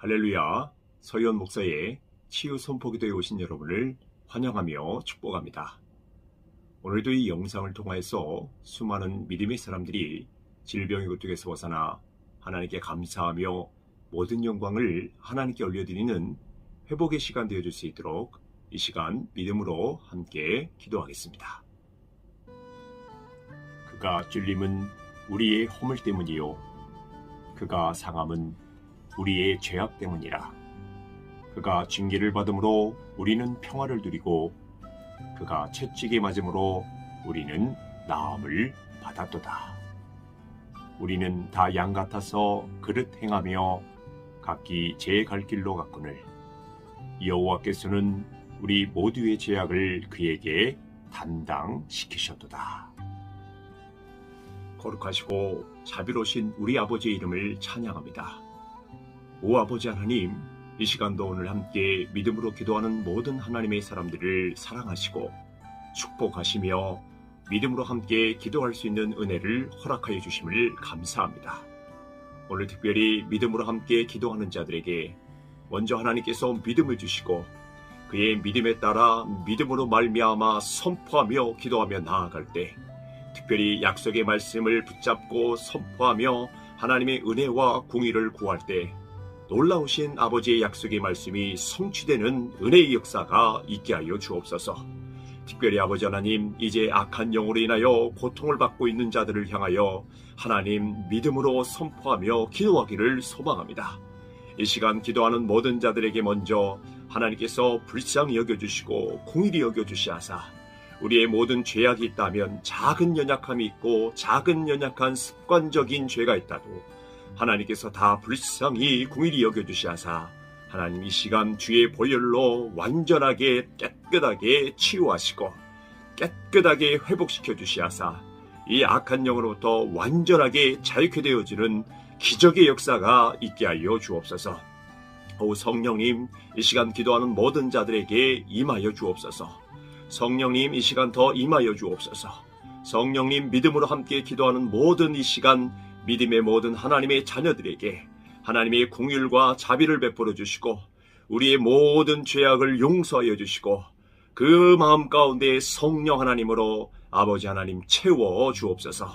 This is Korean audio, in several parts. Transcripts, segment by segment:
할렐루야, 서희원 목사의 치유 선포기도에 오신 여러분을 환영하며 축복합니다. 오늘도 이 영상을 통하여서 수많은 믿음의 사람들이 질병의 고통에서 벗어나 하나님께 감사하며 모든 영광을 하나님께 올려드리는 회복의 시간 되어줄 수 있도록 이 시간 믿음으로 함께 기도하겠습니다. 그가 찔림은 우리의 허물 때문이요 그가 상함은 우리의 죄악 때문이라. 그가 징계를 받음으로 우리는 평화를 누리고 그가 채찍에 맞음으로 우리는 나음을 받았도다. 우리는 다 양 같아서 그릇 행하며 각기 제 갈 길로 갔거늘 여호와께서는 우리 모두의 죄악을 그에게 담당시키셨도다. 거룩하시고 자비로우신 우리 아버지의 이름을 찬양합니다. 오 아버지 하나님, 이 시간도 오늘 함께 믿음으로 기도하는 모든 하나님의 사람들을 사랑하시고 축복하시며 믿음으로 함께 기도할 수 있는 은혜를 허락하여 주심을 감사합니다. 오늘 특별히 믿음으로 함께 기도하는 자들에게 먼저 하나님께서 믿음을 주시고 그의 믿음에 따라 믿음으로 말미암아 선포하며 기도하며 나아갈 때 특별히 약속의 말씀을 붙잡고 선포하며 하나님의 은혜와 공의를 구할 때 놀라우신 아버지의 약속의 말씀이 성취되는 은혜의 역사가 있게 하여 주옵소서. 특별히 아버지 하나님, 이제 악한 영으로 인하여 고통을 받고 있는 자들을 향하여 하나님 믿음으로 선포하며 기도하기를 소망합니다. 이 시간 기도하는 모든 자들에게 먼저 하나님께서 불쌍히 여겨주시고 공의히 여겨주시하사 우리의 모든 죄악이 있다면 작은 연약함이 있고 작은 연약한 습관적인 죄가 있다도 하나님께서 다 불쌍히 공의히 여겨주시하사 하나님 이 시간 주의 보혈로 완전하게 깨끗하게 치유하시고 깨끗하게 회복시켜 주시하사 이 악한 영으로부터 완전하게 자유케 되어지는 기적의 역사가 있게 하여 주옵소서. 오 성령님, 이 시간 기도하는 모든 자들에게 임하여 주옵소서. 성령님, 이 시간 더 임하여 주옵소서. 성령님, 믿음으로 함께 기도하는 모든 이 시간 믿음의 모든 하나님의 자녀들에게 하나님의 긍휼과 자비를 베풀어 주시고 우리의 모든 죄악을 용서하여 주시고 그 마음 가운데 성령 하나님으로 아버지 하나님 채워 주옵소서.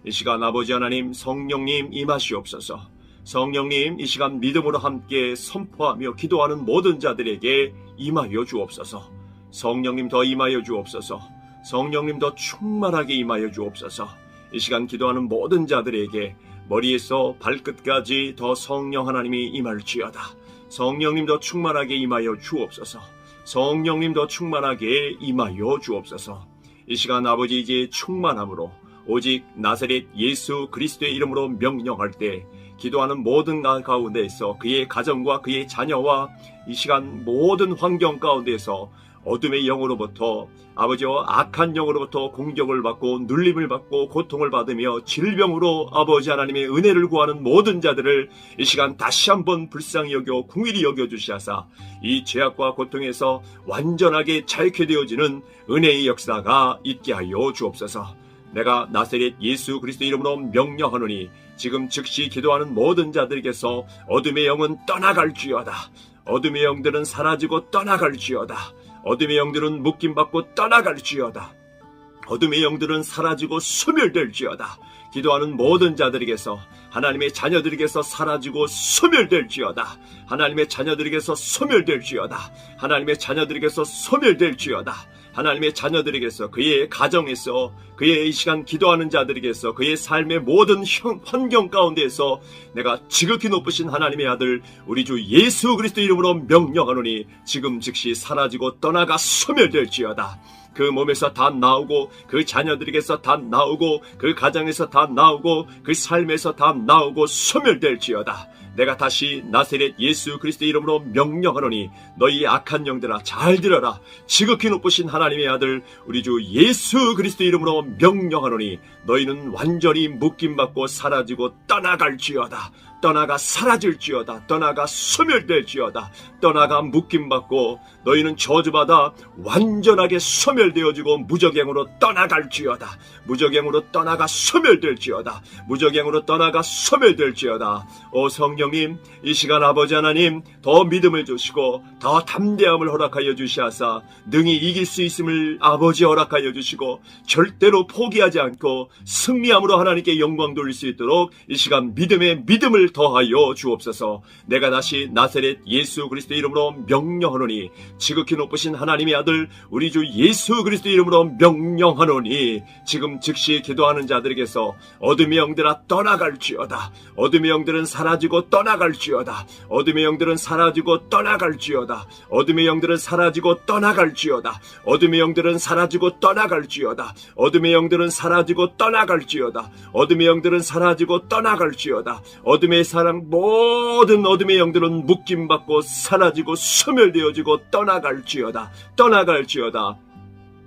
이 시간 아버지 하나님 성령님 임하시옵소서. 성령님 이 시간 믿음으로 함께 선포하며 기도하는 모든 자들에게 임하여 주옵소서. 성령님 더 임하여 주옵소서. 성령님 더 충만하게 임하여 주옵소서. 이 시간 기도하는 모든 자들에게 머리에서 발끝까지 더 성령 하나님이 임할지어다. 성령님 더 충만하게 임하여 주옵소서. 성령님 더 충만하게 임하여 주옵소서. 이 시간 아버지 이제 충만함으로 오직 나사렛 예수 그리스도의 이름으로 명령할 때 기도하는 모든 가운데에서 그의 가정과 그의 자녀와 이 시간 모든 환경 가운데에서 어둠의 영으로부터 아버지와 악한 영으로부터 공격을 받고 눌림을 받고 고통을 받으며 질병으로 아버지 하나님의 은혜를 구하는 모든 자들을 이 시간 다시 한번 불쌍히 여겨 긍휼히 여겨주시하사 이 죄악과 고통에서 완전하게 자유케 되어지는 은혜의 역사가 있게 하여 주옵소서. 내가 나사렛 예수 그리스도 이름으로 명령하노니 지금 즉시 기도하는 모든 자들에게서 어둠의 영은 떠나갈지어다. 어둠의 영들은 사라지고 떠나갈지어다. 어둠의 영들은 묶임받고 떠나갈지어다. 어둠의 영들은 사라지고 소멸될지어다. 기도하는 모든 자들에게서 하나님의 자녀들에게서 사라지고 소멸될지어다. 하나님의 자녀들에게서 소멸될지어다. 하나님의 자녀들에게서 소멸될지어다. 하나님의 자녀들에게서 그의 가정에서 그의 이 시간 기도하는 자들에게서 그의 삶의 모든 환경 가운데에서 내가 지극히 높으신 하나님의 아들 우리 주 예수 그리스도 이름으로 명령하노니 지금 즉시 사라지고 떠나가 소멸될지어다. 그 몸에서 다 나오고 그 자녀들에게서 다 나오고 그 가정에서 다 나오고 그 삶에서 다 나오고 소멸될지어다. 내가 다시 나사렛 예수 그리스도 이름으로 명령하노니 너희 악한 영들아 잘 들어라. 지극히 높으신 하나님의 아들 우리 주 예수 그리스도 이름으로 명령하노니 너희는 완전히 묶임받고 사라지고 떠나갈지어다. 떠나가 사라질지어다. 떠나가 소멸될지어다. 떠나가 묶임받고 너희는 저주받아 완전하게 소멸되어지고 무적행으로 떠나갈지어다. 무적행으로 떠나가 소멸될지어다. 무적행으로 떠나가 소멸될지어다. 오 성령님, 이 시간 아버지 하나님 더 믿음을 주시고 더 담대함을 허락하여 주시하사 능히 이길 수 있음을 아버지 허락하여 주시고 절대로 포기하지 않고 승리함으로 하나님께 영광 돌릴 수 있도록 이 시간 믿음에 믿음을 더하여 주옵소서. 내가 다시 나사렛 예수 그리스도 이름으로 명령하노니 지극히 높으신 하나님의 아들 우리 주 예수 그리스도 이름으로 명령하노니 지금 즉시 기도하는 자들에게서 어둠의 영들아 떠나갈지어다. 어둠의 영들은 사라지고 떠나갈지어다. 어둠의 영들은 사라지고 떠나갈지어다. 어둠의 영들은 사라지고 떠나갈지어다. 어둠의 영들은 사라지고 떠나갈지어다. 어둠의 영들은 사라지고 떠나갈지어다. 어둠의 영들은 사라지고 떠나갈지어다. 어둠의 사랑 모든 어둠의 영들은 묶임받고 사라지고 소멸되어지고 떠나갈지어다. 떠나갈지어다.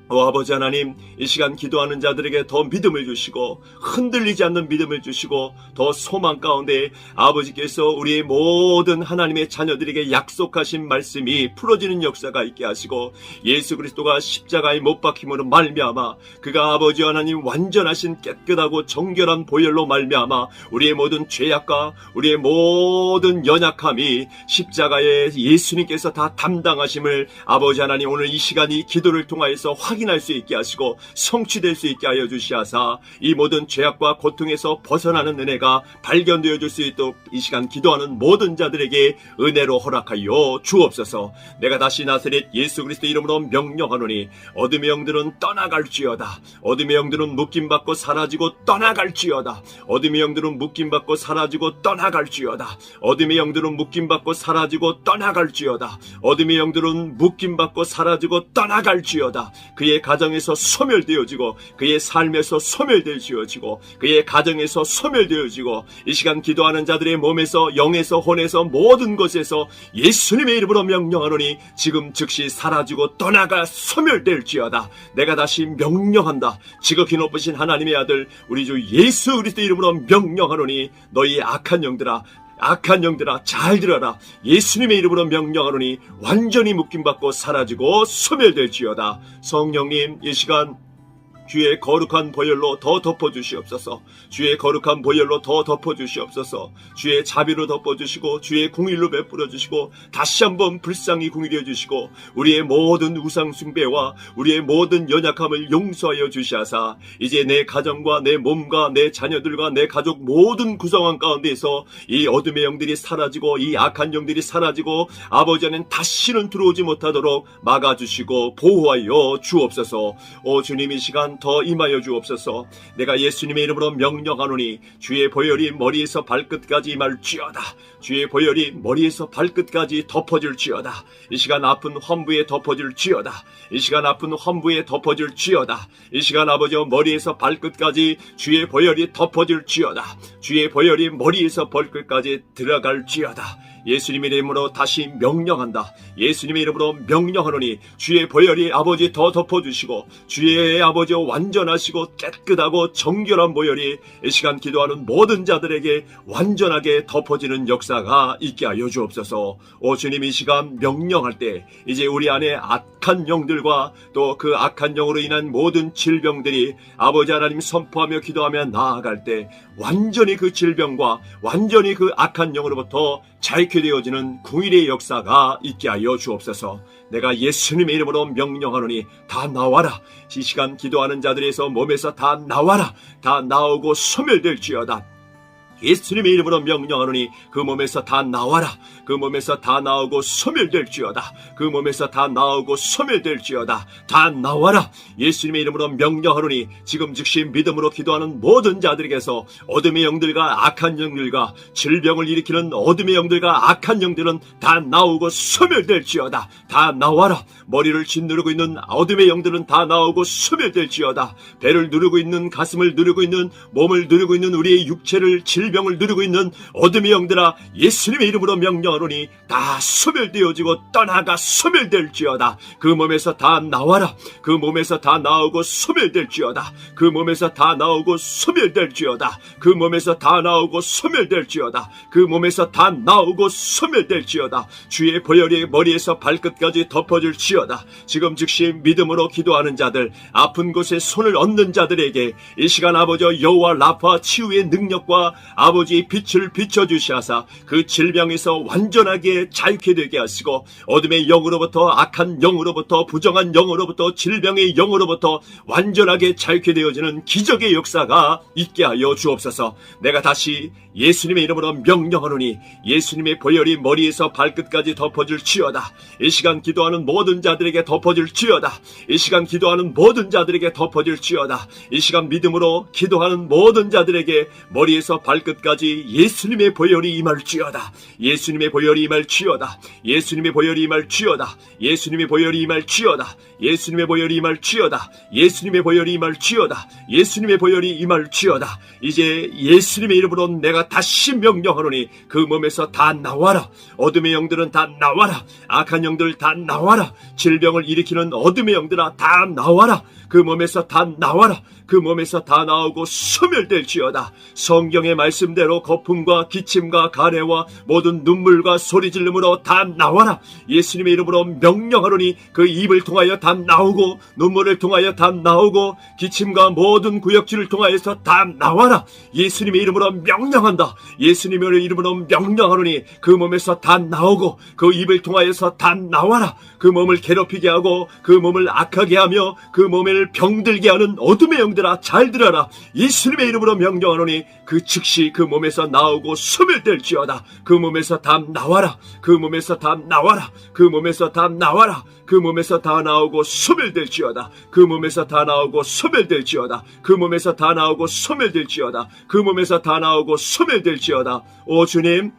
오 아버지 하나님, 이 시간 기도하는 자들에게 더 믿음을 주시고 흔들리지 않는 믿음을 주시고 더 소망 가운데 아버지께서 우리의 모든 하나님의 자녀들에게 약속하신 말씀이 풀어지는 역사가 있게 하시고 예수 그리스도가 십자가에 못 박힘으로 말미암아 그가 아버지 하나님 완전하신 깨끗하고 정결한 보혈로 말미암아 우리의 모든 죄악과 우리의 모든 연약함이 십자가에 예수님께서 다 담당하심을 아버지 하나님 오늘 이 시간 이 기도를 통하여서 확인할 수 있게 하시고 성취될 수 있게 하여 주시하사 이 모든 죄악과 고통에서 벗어나는 은혜가 발견되어 줄 수 있도록 이 시간 기도하는 모든 자들에게 은혜로 허락하여 주옵소서. 내가 다시 나사렛 예수 그리스도 이름으로 명령하노니 어둠의 영들은 떠나갈지어다. 어둠의 영들은 묶임받고 사라지고 떠나갈지어다. 어둠의 영들은 묶임받고 사라지고 떠나갈지어다. 어둠의 영들은 묶임받고 사라지고 떠나갈지어다. 어둠의 영들은 묶임받고 사라지고 떠나갈지어다. 그의 가정에서 소멸되어지고 그의 삶에서 소멸되어지고 그의 가정에서 소멸되어지고 이 시간 기도하는 자들의 몸에서 영에서 혼에서 모든 것에서 예수님의 이름으로 명령하노니 지금 즉시 사라지고 떠나가 소멸될지어다. 내가 다시 명령한다. 지극히 높으신 하나님의 아들 우리 주 예수 그리스도 이름으로 명령하노니 너희 악한 영들아 잘 들어라. 예수님의 이름으로 명령하노니 완전히 묶임받고 사라지고 소멸될지어다. 성령님 이 시간 주의 거룩한 보혈로 더 덮어주시옵소서. 주의 거룩한 보혈로 더 덮어주시옵소서. 주의 자비로 덮어주시고 주의 공의로 베풀어주시고 다시 한번 불쌍히 공의해 주시고 우리의 모든 우상 숭배와 우리의 모든 연약함을 용서하여 주시하사 이제 내 가정과 내 몸과 내 자녀들과 내 가족 모든 구성원 가운데에서 이 어둠의 영들이 사라지고 이 악한 영들이 사라지고 아버지는 다시는 들어오지 못하도록 막아주시고 보호하여 주옵소서. 오 주님 이 시간 더 임하여 주옵소서. 내가 예수님의 이름으로 명령하노니 주의 보혈이 머리에서 발끝까지 임할지어다. 주의 보혈이 머리에서 발끝까지 덮어질지어다. 이 시간 아픈 환부에 덮어질지어다. 이 시간 아픈 환부에 덮어질지어다. 이 시간 아버지 머리에서 발끝까지 주의 보혈이 덮어질지어다. 주의 보혈이 머리에서 발끝까지 들어갈지어다. 예수님의 이름으로 다시 명령한다. 예수님의 이름으로 명령하노니 주의 보혈이 아버지 더 덮어주시고 주의 아버지 완전하시고 깨끗하고 정결한 보혈이 이 시간 기도하는 모든 자들에게 완전하게 덮어지는 역사가 있게 하여 주옵소서. 오 주님 이 시간 명령할 때 이제 우리 안에 악한 영들과 또 그 악한 영으로 인한 모든 질병들이 아버지 하나님 선포하며 기도하며 나아갈 때 완전히 그 질병과 완전히 그 악한 영으로부터 자유케 되어지는 궁일의 역사가 있게 하여 주옵소서. 내가 예수님의 이름으로 명령하노니 다 나와라. 이 시간 기도하는 자들에서 몸에서 다 나와라. 다 나오고 소멸될지어다. 예수님의 이름으로 명령하노니 그 몸에서 다 나와라. 그 몸에서 다 나오고 소멸될지어다. 그 몸에서 다 나오고 소멸될지어다. 다 나와라. 예수님의 이름으로 명령하노니 지금 즉시 믿음으로 기도하는 모든 자들에게서 어둠의 영들과 악한 영들과 질병을 일으키는 어둠의 영들과 악한 영들은 다 나오고 소멸될지어다. 다 나와라. 머리를 짓누르고 있는 어둠의 영들은 다 나오고 소멸될지어다. 배를 누르고 있는 가슴을 누르고 있는 몸을 누르고 있는 우리의 육체를 질병을 누리고 있는 어둠의 영들아, 예수님의 이름으로 명령하노니 다 소멸되어지고 떠나가 소멸될지어다. 그 몸에서 다 나와라. 그 몸에서 다 나오고 소멸될지어다. 그 몸에서 다 나오고 소멸될지어다. 그 몸에서 다 나오고 소멸될지어다. 그 몸에서 다 나오고 소멸될지어다. 주의 보혈이 머리에서 발끝까지 덮어질지어다. 지금 즉시 믿음으로 기도하는 자들, 아픈 곳에 손을 얹는 자들에게 이 시간 아버지 여호와 라파 치유의 능력과 아버지 빛을 비춰주시하사 그 질병에서 완전하게 자유케 되게 하시고, 어둠의 영으로부터, 악한 영으로부터, 부정한 영으로부터, 질병의 영으로부터 완전하게 자유케 되어지는 기적의 역사가 있게 하여 주옵소서. 내가 다시 예수님의 이름으로 명령하노니 예수님의 보혈이 머리에서 발끝까지 덮어질지어다. 이 시간 기도하는 모든 자들에게 덮어질지어다. 이 시간 기도하는 모든 자들에게 덮어질지어다. 이 시간 믿음으로 기도하는 모든 자들에게 머리에서 발끝까지 예수님의 보혈이 임할지어다. 예수님의 보혈이 임할지어다. 예수님의 보혈이 임할지어다. 예수님의 보혈이 임할지어다. 예수님의 보혈이 임할지어다. 예수님의 보혈이 임할지어다. 예수님의 보혈이 임할지어다. 이제 예수님의 이름으로 내가 다시 명령하노니 그 몸에서 다 나와라. 어둠의 영들은 다 나와라. 악한 영들 다 나와라. 질병을 일으키는 어둠의 영들아 다 나와라. 그 몸에서 다 나와라. 그 몸에서 다 나오고 소멸될지어다. 성경의 말씀대로 거품과 기침과 가래와 모든 눈물과 소리질름으로 다 나와라. 예수님의 이름으로 명령하노니 그 입을 통하여 다 나오고, 눈물을 통하여 다 나오고, 기침과 모든 구역질을 통하여서 다 나와라. 예수님의 이름으로 명령한다. 예수님의 이름으로 명령하노니 그 몸에서 다 나오고, 그 입을 통하여서 다 나와라. 그 몸을 괴롭히게 하고, 그 몸을 악하게 하며, 그 몸을 병들게 하는 어둠의 영들아 잘 들어라. 예수님의 이름으로 명령하노니 그 즉시 그 몸에서 나오고 소멸될지어다. 그 몸에서 다 나와라. 그 몸에서 다 나와라. 그 몸에서 다 나와라. 그 몸에서 다 나오고 소멸될지어다. 그 몸에서 다 나오고 소멸될지어다. 그 몸에서 다 나오고 소멸될지어다. 그 몸에서 다 나오고 소멸될지어다. 오 주님,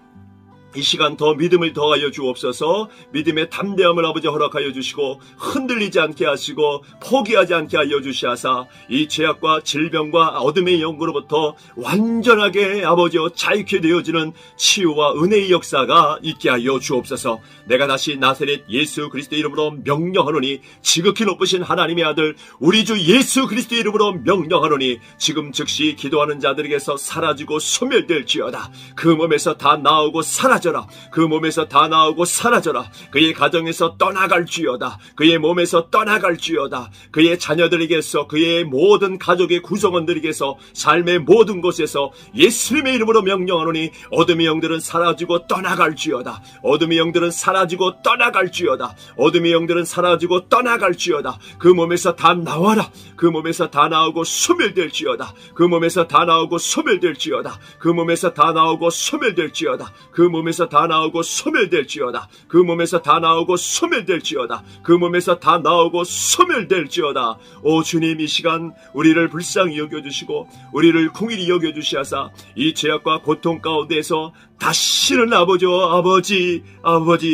이 시간 더 믿음을 더하여 주옵소서. 믿음의 담대함을 아버지 허락하여 주시고, 흔들리지 않게 하시고 포기하지 않게 하여 주시하사 이 죄악과 질병과 어둠의 영으로부터 완전하게 아버지여 자유케 되어지는 치유와 은혜의 역사가 있게 하여 주옵소서. 내가 다시 나사렛 예수 그리스도의 이름으로 명령하노니 지극히 높으신 하나님의 아들 우리 주 예수 그리스도의 이름으로 명령하노니 지금 즉시 기도하는 자들에게서 사라지고 소멸될지어다. 그 몸에서 다 나오고 사라져. 그 몸에서 다 나오고 사라져라. 그의 가정에서 떠나갈지어다. 그의 몸에서 떠나갈지어다. 그의 자녀들에게서, 그의 모든 가족의 구성원들에게서, 삶의 모든 곳에서 예수님의 이름으로 명령하노니 어둠의 영들은 사라지고 떠나갈지어다. 어둠의 영들은 사라지고 떠나갈지어다. 어둠의 영들은 사라지고 떠나갈지어다. 그 몸에서 다 나와라. 그 몸에서 다 나오고 소멸될지어다. 그 몸에서 다 나오고 소멸될지어다. 그 몸에서 다 나오고 소멸될지어다. 그 몸에서 다 나오고 소멸될지어다. 그 몸에서 다 나오고 소멸될지어다. 그 몸에서 다 나오고 소멸될지어다. 오 주님, 이 시간 우리를 불쌍히 여겨주시고 우리를 긍휼히 여겨주시하사 이 죄악과 고통 가운데에서 다시는 아버지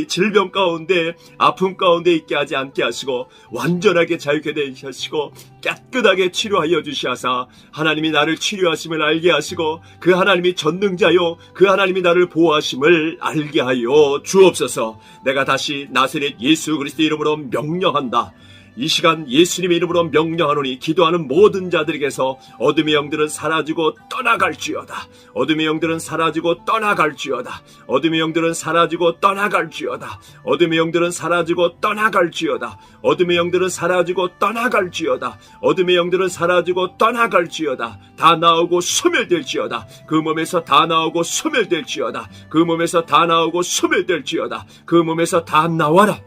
질병 가운데, 아픔 가운데 있게 하지 않게 하시고 완전하게 자유케 되게 하시고 깨끗하게 치료하여 주시하사 하나님이 나를 치료하심을 알게 하시고 그 하나님이 전능자요 그 하나님이 나를 보호하심을 알게 하여 주옵소서. 내가 다시 나사렛 예수 그리스도 이름으로 명령한다. 이 시간 예수님의 이름으로 명령하노니 기도하는 모든 자들에게서 어둠의 영들은 사라지고 떠나갈지어다. 어둠의 영들은 사라지고 떠나갈지어다. 어둠의 영들은 사라지고 떠나갈지어다. 어둠의 영들은 사라지고 떠나갈지어다. 어둠의 영들은 사라지고 떠나갈지어다. 어둠의 영들은 사라지고 떠나갈지어다. 다 나오고 소멸될지어다. 그 몸에서 다 나오고 소멸될지어다. 그 몸에서 다 나오고 소멸될지어다. 그 몸에서 다 나와라.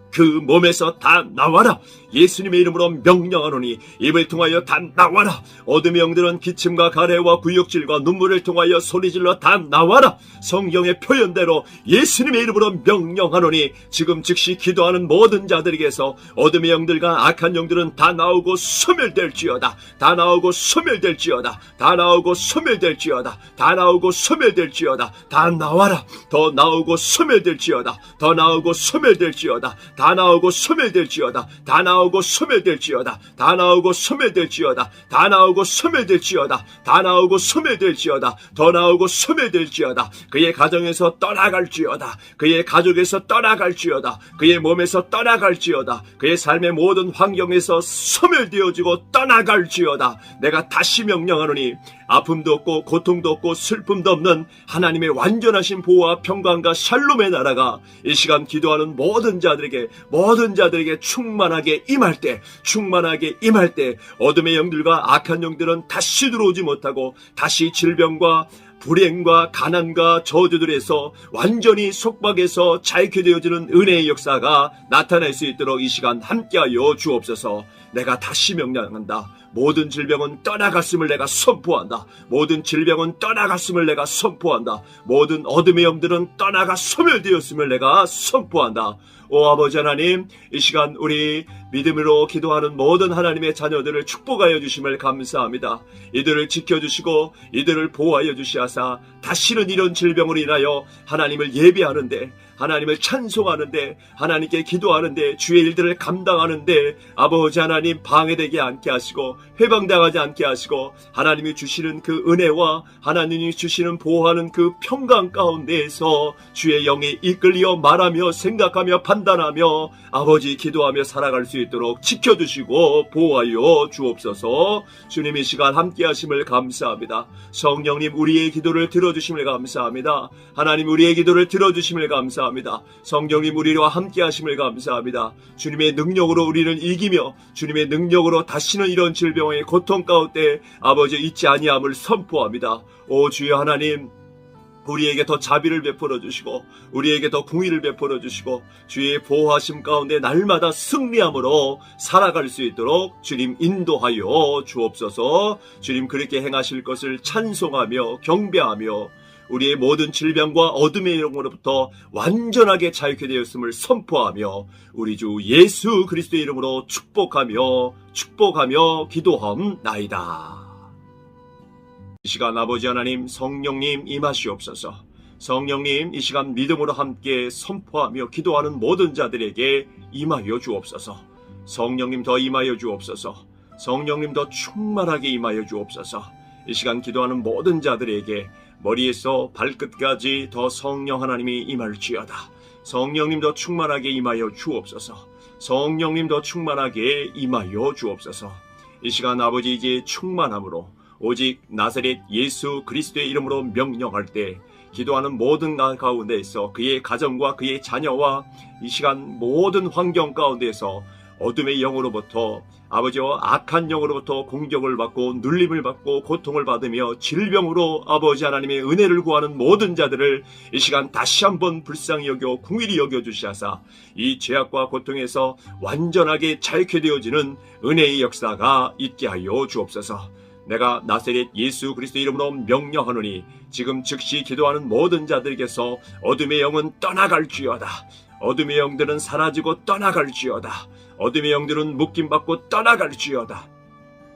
그 몸에서 다 나와라. 예수님의 이름으로 명령하노니 입을 통하여 다 나와라. 어둠의 영들은 기침과 가래와 구역질과 눈물을 통하여 소리질러 다 나와라. 성경의 표현대로 예수님의 이름으로 명령하노니 지금 즉시 기도하는 모든 자들에게서 어둠의 영들과 악한 영들은 다 나오고 소멸될지어다. 다 나오고 소멸될지어다. 다 나오고 소멸될지어다. 다 나오고 소멸될지어다. 다 나와라. 더 나오고 소멸될지어다. 더 나오고 소멸될지어다. 다 나오고 소멸될지어다. 다 나오고 소멸될지어다. 다 나오고 소멸될지어다. 다 나오고 소멸될지어다. 다 나오고 소멸될지어다. 더 나오고 소멸될지어다. 그의 가정에서 떠나갈지어다. 그의 가족에서 떠나갈지어다. 그의 몸에서 떠나갈지어다. 그의 삶의 모든 환경에서 소멸되어지고 떠나갈지어다. 내가 다시 명령하노니 아픔도 없고 고통도 없고 슬픔도 없는 하나님의 완전하신 보호와 평강과 샬롬의 나라가 이 시간 기도하는 모든 자들에게 충만하게 임할 때 어둠의 영들과 악한 영들은 다시 들어오지 못하고 다시 질병과 불행과 가난과 저주들에서 완전히 속박에서 자유케 되어지는 은혜의 역사가 나타날 수 있도록 이 시간 함께하여 주옵소서. 내가 다시 명령한다. 모든 질병은 떠나갔음을 내가 선포한다. 모든 질병은 떠나갔음을 내가 선포한다. 모든 어둠의 영들은 떠나가 소멸되었음을 내가 선포한다. 오 아버지 하나님, 이 시간 우리 믿음으로 기도하는 모든 하나님의 자녀들을 축복하여 주심을 감사합니다. 이들을 지켜주시고 이들을 보호하여 주시하사 다시는 이런 질병으로 인하여 하나님을 예배하는데, 하나님을 찬송하는데, 하나님께 기도하는데, 주의 일들을 감당하는데 아버지 하나님 방해되지 않게 하시고 회방당하지 않게 하시고 하나님이 주시는 그 은혜와 하나님이 주시는 보호하는 그 평강 가운데에서 주의 영에 이끌려 말하며 생각하며 판단하며 아버지 기도하며 살아갈 수 있도록 지켜주시고 보호하여 주옵소서. 주님 이 시간 함께 하심을 감사합니다. 성령님 우리의 기도를 들어주심을 감사합니다. 하나님 우리의 기도를 들어주심을 감사합니다. 성령님 우리와 함께 하심을 감사합니다. 주님의 능력으로 우리는 이기며 주님의 능력으로 다시는 이런 질병의 고통 가운데 아버지 있지 아니함을 선포합니다. 오 주여 하나님, 우리에게 더 자비를 베풀어 주시고 우리에게 더 공의를 베풀어 주시고 주의 보호하심 가운데 날마다 승리함으로 살아갈 수 있도록 주님 인도하여 주옵소서. 주님 그렇게 행하실 것을 찬송하며 경배하며 우리의 모든 질병과 어둠의 영으로부터 완전하게 자유케 되었음을 선포하며 우리 주 예수 그리스도의 이름으로 축복하며 기도함나이다. 이 시간 아버지 하나님, 성령님 임하시옵소서. 성령님 이 시간 믿음으로 함께 선포하며 기도하는 모든 자들에게 임하여 주옵소서. 성령님 더 임하여 주옵소서. 성령님 더 충만하게 임하여 주옵소서. 이 시간 기도하는 모든 자들에게 머리에서 발끝까지 더 성령 하나님이 임할지어다. 성령님 더 충만하게 임하여 주옵소서. 성령님 더 충만하게 임하여 주옵소서. 이 시간 아버지 이제 충만함으로 오직 나사렛 예수 그리스도의 이름으로 명령할 때 기도하는 모든 가운데에서 그의 가정과 그의 자녀와 이 시간 모든 환경 가운데에서 어둠의 영으로부터 아버지와 악한 영으로부터 공격을 받고 눌림을 받고 고통을 받으며 질병으로 아버지 하나님의 은혜를 구하는 모든 자들을 이 시간 다시 한번 불쌍히 여겨 긍휼히 여겨 주시하사 이 죄악과 고통에서 완전하게 자유케 되어지는 은혜의 역사가 있게 하여 주옵소서. 내가 나사렛 예수 그리스도 이름으로 명령하노니 지금 즉시 기도하는 모든 자들에게서 어둠의 영은 떠나갈지어다. 어둠의 영들은 사라지고 떠나갈지어다. 어둠의 영들은 묶임받고 떠나갈지어다.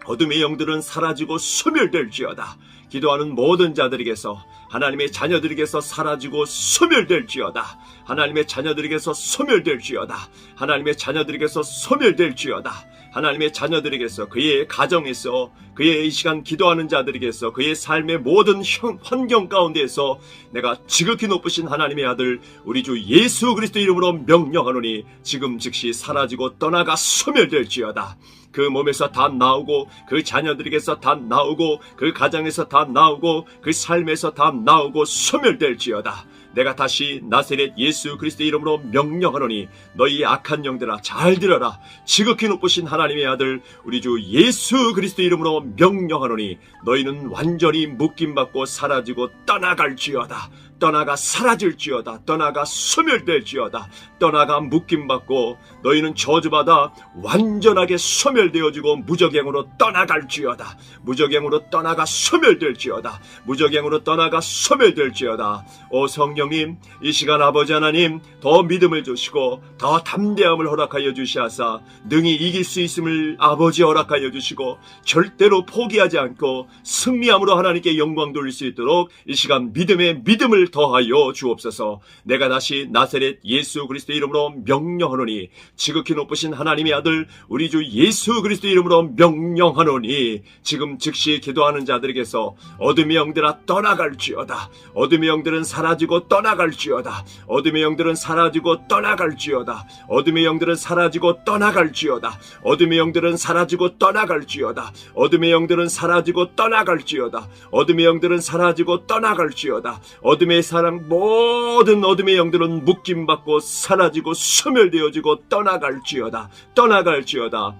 어둠의 영들은 사라지고 소멸될지어다. 기도하는 모든 자들에게서 하나님의 자녀들에게서 사라지고 소멸될지어다. 하나님의 자녀들에게서 소멸될지어다. 하나님의 자녀들에게서 소멸될지어다. 하나님의 자녀들에게서 그의 가정에서 그의 이 시간 기도하는 자들에게서 그의 삶의 모든 환경 가운데에서 내가 지극히 높으신 하나님의 아들 우리 주 예수 그리스도 이름으로 명령하노니 지금 즉시 사라지고 떠나가 소멸될지어다. 그 몸에서 다 나오고 그 자녀들에게서 다 나오고 그 가정에서 다 나오고 그 삶에서 다 나오고 소멸될지어다. 내가 다시 나사렛 예수 그리스도의 이름으로 명령하노니 너희 악한 영들아 잘 들어라. 지극히 높으신 하나님의 아들 우리 주 예수 그리스도의 이름으로 명령하노니 너희는 완전히 묶임받고 사라지고 떠나갈지어다. 떠나가 사라질지어다. 떠나가 소멸될지어다. 떠나가 묶임받고 너희는 저주받아 완전하게 소멸되어지고 무적행으로 떠나갈지어다. 무적행으로 떠나가 소멸될지어다. 무적행으로 떠나가 소멸될지어다. 오 성령님 이 시간 아버지 하나님 더 믿음을 주시고 더 담대함을 허락하여 주시하사 능히 이길 수 있음을 아버지 허락하여 주시고 절대로 포기하지 않고 승리함으로 하나님께 영광 돌릴 수 있도록 이 시간 믿음의 믿음을 더하여 주옵소서. 내가 다시 나사렛 예수 그리스도 이름으로 명령하노니 지극히 높으신 하나님의 아들 우리 주 예수 그리스도 이름으로 명령하노니 지금 즉시 기도하는 자들에게서 어둠의 영들아 떠나갈지어다. 어둠의 영들은 사라지고 떠나갈지어다. 어둠의 영들은 사라지고 떠나갈지어다. 어둠의 영들은 사라지고 떠나갈지어다. 어둠의 영들은 사라지고 떠나갈지어다. 어둠의 영들은 사라지고 떠나갈지어다. 어둠의 영들은 사라지고 떠나갈지어다. 어둠의 사랑 모든 어둠의 영들은 묶임받고 사라지고 소멸되어지고 떠나갈지어다. 떠나갈지어다.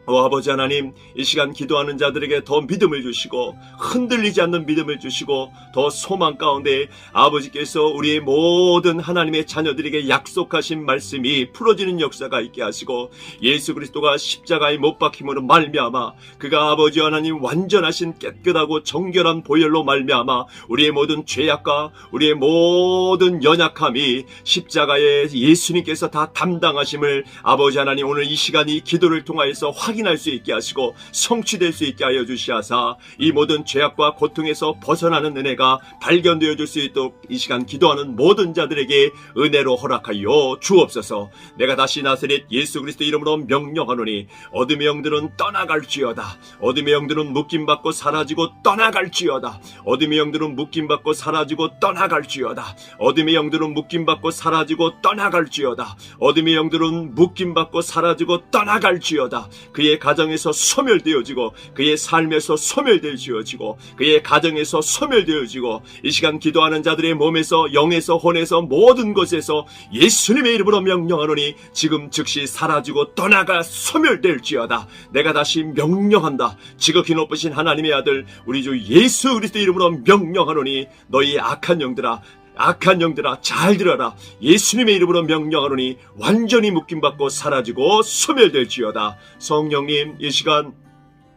아버지 하나님, 이 시간 기도하는 자들에게 더 믿음을 주시고 흔들리지 않는 믿음을 주시고 더 소망 가운데 아버지께서 우리의 모든 하나님의 자녀들에게 약속하신 말씀이 풀어지는 역사가 있게 하시고 예수 그리스도가 십자가에 못 박힘으로 말미암아 그가 아버지 하나님 완전하신 깨끗하고 정결한 보혈로 말미암아 우리의 모든 죄악과 우리의 모든 연약함이 십자가에 예수님께서 다 담당하심을 아버지 하나님 오늘 이 시간 이 기도를 통하여서 확인할 수 있게 하시고 성취될 수 있게 하여 주시하사 이 모든 죄악과 고통에서 벗어나는 은혜가 발견되어 줄 수 있도록 이 시간 기도하는 모든 자들에게 은혜로 허락하여 주옵소서. 내가 다시 나사렛 예수 그리스도 이름으로 명령하노니 어둠의 영들은 떠나갈지어다. 어둠의 영들은 묶임받고 사라지고 떠나갈지어다. 어둠의 영들은 묶임받고 사라지고 떠나갈지어다. 어둠의 영들은 묶임받고 사라지고 떠나갈지어다. 어둠의 영들은 묶임받고 사라지고 떠나갈지어다. 그의 가정에서 소멸되어지고 그의 삶에서 소멸되어지고 그의 가정에서 소멸되어지고 이 시간 기도하는 자들의 몸에서 영에서 혼에서 모든 것에서 예수님의 이름으로 명령하노니 지금 즉시 사라지고 떠나가 소멸될지어다. 내가 다시 명령한다. 지극히 높으신 하나님의 아들 우리 주 예수 그리스도 이름으로 명령하노니 너희 악한 영들아 잘 들어라. 예수님의 이름으로 명령하노니 완전히 묶임받고 사라지고 소멸될지어다. 성령님 이 시간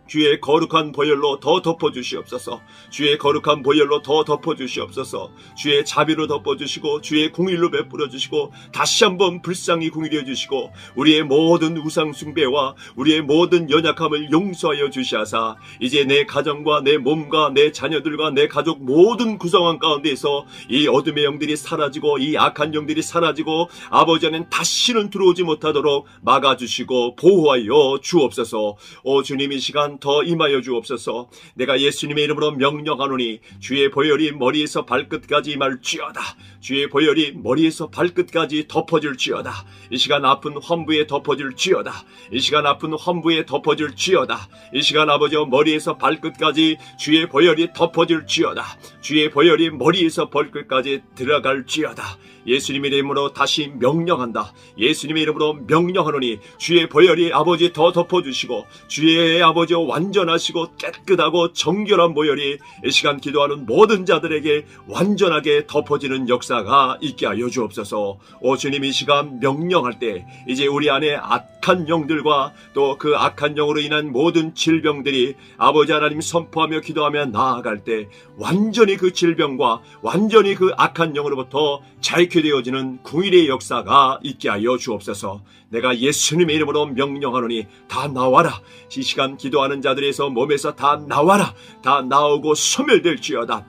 주의 거룩한 보혈로 더 덮어주시옵소서. 주의 거룩한 보혈로 더 덮어주시옵소서. 주의 자비로 덮어주시고 주의 공의로 베풀어주시고 다시 한번 불쌍히 공의해 주시고 우리의 모든 우상 숭배와 우리의 모든 연약함을 용서하여 주시하사 이제 내 가정과 내 몸과 내 자녀들과 내 가족 모든 구성원 가운데에서 이 어둠의 영들이 사라지고 이 악한 영들이 사라지고 아버지 안에 다시는 들어오지 못하도록 막아주시고 보호하여 주옵소서. 오 주님 이 시간 더 임하여 주옵소서. 내가 예수님의 이름으로 명령하노니 주의 보혈이 머리에서 발끝까지 임할지어다. 주의 보혈이 머리에서 발끝까지 덮어질지어다. 이 시간 아픈 환부에 덮어질지어다. 이 시간 아픈 환부에 덮어질지어다. 이 시간 아버지 머리에서 발끝까지 주의 보혈이 덮어질지어다. 주의 보혈이 머리에서 발끝까지 들어갈지어다. 예수님의 이름으로 다시 명령한다. 예수님의 이름으로 명령하노니 주의 보혈이 아버지 더 덮어주시고 주의 아버지 완전하시고 깨끗하고 정결한 보혈이 이 시간 기도하는 모든 자들에게 완전하게 덮어지는 역사가 있게 하여 주옵소서. 오 주님 이 시간 명령할 때 이제 우리 안에 악한 영들과 또 그 악한 영으로 인한 모든 질병들이 아버지 하나님 선포하며 기도하며 나아갈 때 완전히 그 질병과 완전히 그 악한 영으로부터 자유케 되어지는 궁일의 역사가 있게 하여 주옵소서. 내가 예수님의 이름으로 명령하노니 다 나와라. 이 시간 기도하는 자들에서 몸에서 다 나와라. 다 나오고 소멸될지어다.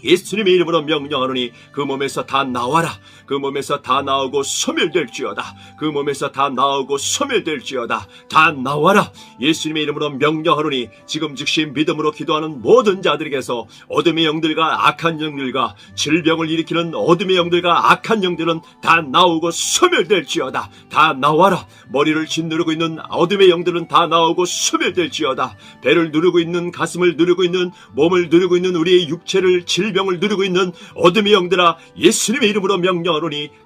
예수님의 이름으로 명령하노니 그 몸에서 다 나와라. 그 몸에서 다 나오고 소멸될지어다. 그 몸에서 다 나오고 소멸될지어다. 다 나와라. 예수님의 이름으로 명령하노니 지금 즉시 믿음으로 기도하는 모든 자들에게서 어둠의 영들과 악한 영들과 질병을 일으키는 어둠의 영들과 악한 영들은 다 나오고 소멸될지어다. 다 나와라. 머리를 짓누르고 있는 어둠의 영들은 다 나오고 소멸될지어다. 배를 누르고 있는 가슴을 누르고 있는 몸을 누르고 있는 우리의 육체를 질병을 누르고 있는 어둠의 영들아 예수님의 이름으로 명령하노니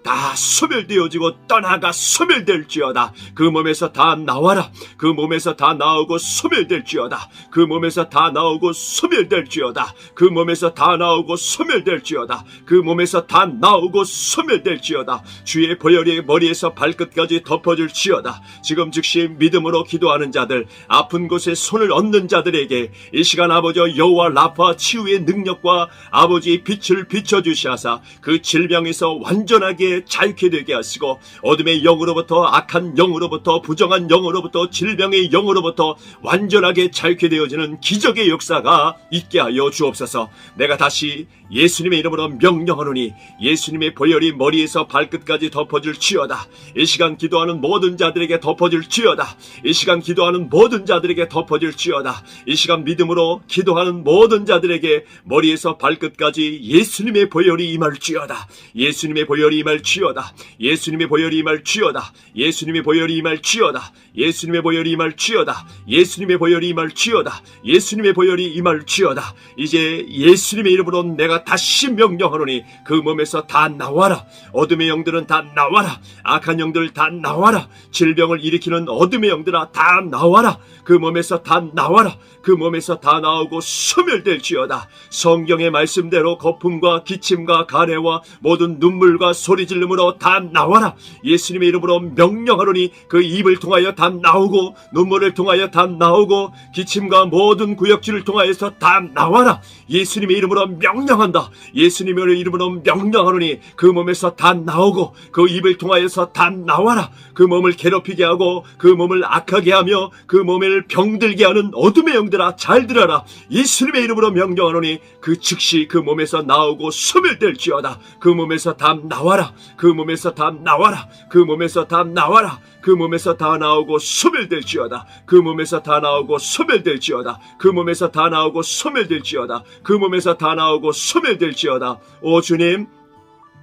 다 소멸되어지고 떠나가 소멸될지어다. 그 몸에서 다 나와라. 그 몸에서 다 나오고 소멸될지어다. 그 몸에서 다 나오고 소멸될지어다. 그 몸에서 다 나오고 소멸될지어다. 그 몸에서 다 나오고 소멸될지어다. 주의 보혈이 머리에서 발끝까지 덮어질지어다. 지금 즉시 믿음으로 기도하는 자들 아픈 곳에 손을 얹는 자들에게 이 시간 아버지 여호와 라파 치유의 능력과 아버지의 빛을 비춰주시하사 그 질병에서 완전하게 자유케 되게 하시고 어둠의 영으로부터, 악한 영으로부터, 부정한 영으로부터, 질병의 영으로부터 완전하게 자유케 되어지는 기적의 역사가 있게 하여 주옵소서. 내가 다시 예수님의 이름으로 명령하노니 예수님의 보혈이 머리에서 발끝까지 덮어질지어다. 이 시간 기도하는 모든 자들에게 덮어질지어다. 이 시간 기도하는 모든 자들에게 덮어질지어다. 이 시간 믿음으로 기도하는 모든 자들에게 머리에서 발끝까지 예수님의 보혈이 임할지어다. 예수님의 보혈이 임할지어다. 예수님의 보혈이 임할지어다. 예수님의 보혈이 임할지어다. 예수님의 보혈이 임할지어다. 예수님의 보혈이 임할지어다. 예수님의 보혈이 임할지어다. 이제 예수님의 이름으로 내가 다시 명령하노니 그 몸에서 다 나와라. 어둠의 영들은 다 나와라. 악한 영들 다 나와라. 질병을 일으키는 어둠의 영들아 다 나와라. 그 몸에서 다 나와라. 그 몸에서 다 나오고 소멸될지어다. 성경의 말씀대로 거품과 기침과 가래와 모든 눈물과 소리질름으로 다 나와라. 예수님의 이름으로 명령하노니 그 입을 통하여 다 나오고 눈물을 통하여 다 나오고 기침과 모든 구역질을 통하여서 다 나와라. 예수님의 이름으로 명령한다. 예수님의 이름으로 명령하노니 그 몸에서 다 나오고 그 입을 통하여서 다 나와라. 그 몸을 괴롭히게 하고 그 몸을 악하게 하며 그 몸을 병들게 하는 어둠의 영들아 잘 들어라. 예수님의 이름으로 명령하노니 그 즉시 그 몸에서 나오고 소멸될지어다. 그 몸에서 다 나와라. 그 몸에서 다 나와라. 그 몸에서 다 나와라. 그 몸에서 다 나오고 소멸될지어다. 그 몸에서 다 나오고 소멸될지어다. 그 몸에서 다 나오고 소멸될지어다. 그 몸에서 다 나오고 소멸될지어다. 오 주님,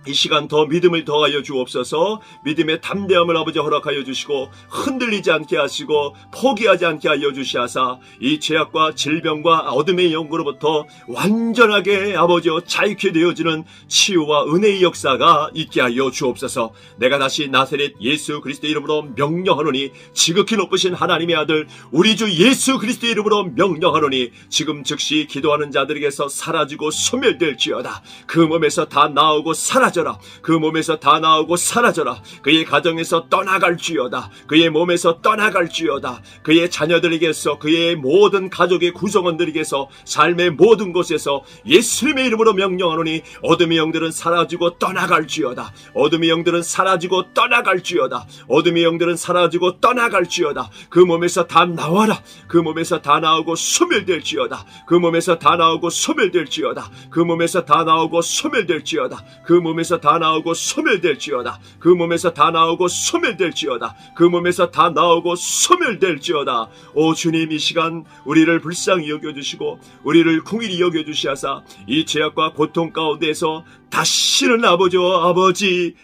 이 시간 더 믿음을 더하여 주옵소서. 믿음의 담대함을 아버지 허락하여 주시고 흔들리지 않게 하시고 포기하지 않게 하여 주시하사 이 죄악과 질병과 어둠의 영으로부터 완전하게 아버지여 자유케 되어지는 치유와 은혜의 역사가 있게 하여 주옵소서. 내가 다시 나사렛 예수 그리스도의 이름으로 명령하노니 지극히 높으신 하나님의 아들 우리 주 예수 그리스도의 이름으로 명령하노니 지금 즉시 기도하는 자들에게서 사라지고 소멸될지어다. 그 몸에서 다 나오고 사라져라. 그 몸에서 다 나오고 사라져라. 그의 가정에서 떠나갈지어다. 그의 몸에서 떠나갈지어다. 그의 자녀들에게서 그의 모든 가족의 구성원들에게서 삶의 모든 곳에서 예수님의 이름으로 명령하노니 어둠의 영들은 사라지고 떠나갈지어다. 어둠의 영들은 사라지고 떠나갈지어다. 어둠의 영들은 사라지고 떠나갈지어다. 그 몸에서 다 나와라. 그 몸에서 다 나오고 소멸될지어다. 그 몸에서 다 나오고 소멸될지어다. 그 몸에서 다 나오고 소멸될지어다. 그 몸에서 다 나오고 소멸될지어다. 그 몸에서 다 나오고 소멸될지어다. 그 몸에서 다 나오고 소멸될지어다. 오 주님, 이 시간 우리를 불쌍히 여겨주시고 우리를 긍휼히 여겨주시하사 이 죄악과 고통 가운데에서 다시는 아버지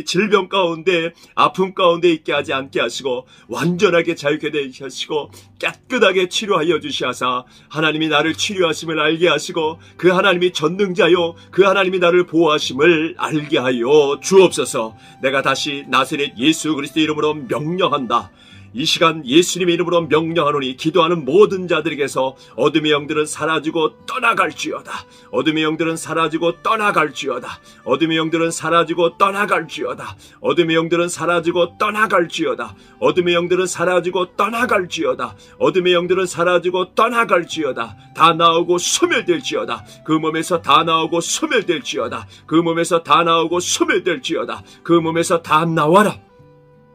질병 가운데 아픔 가운데 있게 하지 않게 하시고 완전하게 자유케 되게 하시고 깨끗하게 치료하여 주시하사 하나님이 나를 치료하심을 알게 하시고 그 하나님이 전능자요 그 하나님이 나를 보호하심을 알게 하여 주옵소서. 내가 다시 나사렛 예수 그리스도 이름으로 명령한다. 이 시간 예수님의 이름으로 명령하노니 기도하는 모든 자들에게서 어둠의 영들은 사라지고 떠나갈지어다. 어둠의 영들은 사라지고 떠나갈지어다. 어둠의 영들은 사라지고 떠나갈지어다. 어둠의 영들은 사라지고 떠나갈지어다. 어둠의 영들은 사라지고 떠나갈지어다. 어둠의 영들은 사라지고 떠나갈지어다. 다 나오고 소멸될지어다. 그 몸에서 다 나오고 소멸될지어다. 그 몸에서 다 나오고 소멸될지어다. 그 몸에서 다 나와라.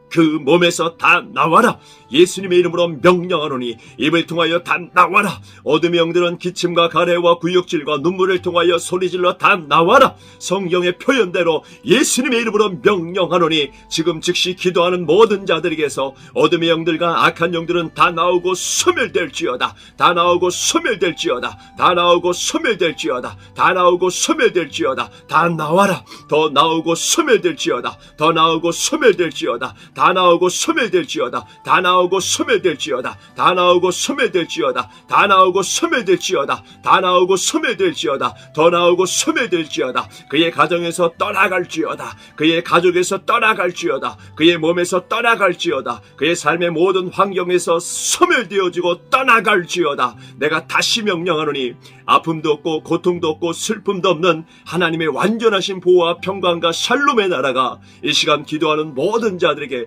그 몸에서 다 나와라. 예수님의 이름으로 명령하노니 입을 통하여 다 나와라. 어둠의 영들은 기침과 가래와 구역질과 눈물을 통하여 소리질러 다 나와라. 성경의 표현대로 예수님의 이름으로 명령하노니 지금 즉시 기도하는 모든 자들에게서 어둠의 영들과 악한 영들은 다 나오고 소멸될지어다. 다 나오고 소멸될지어다. 다 나오고 소멸될지어다. 다 나오고 소멸될지어다. 다 나와라. 더 나오고 소멸될지어다. 더 나오고 소멸될지어다. 다 나오고 소멸될지어다. 다 나오고 소멸될지어다. 다 나오고 소멸될지어다. 다 나오고 소멸될지어다. 다 나오고 소멸될지어다. 더 나오고 소멸될지어다. 그의 가정에서 떠나갈지어다. 그의 가족에서 떠나갈지어다. 그의 몸에서 떠나갈지어다. 그의 삶의 모든 환경에서 소멸되어지고 떠나갈지어다. 내가 다시 명령하노니 아픔도 없고 고통도 없고 슬픔도 없는 하나님의 완전하신 보호와 평강과 샬롬의 나라가 이 시간 기도하는 모든 자들에게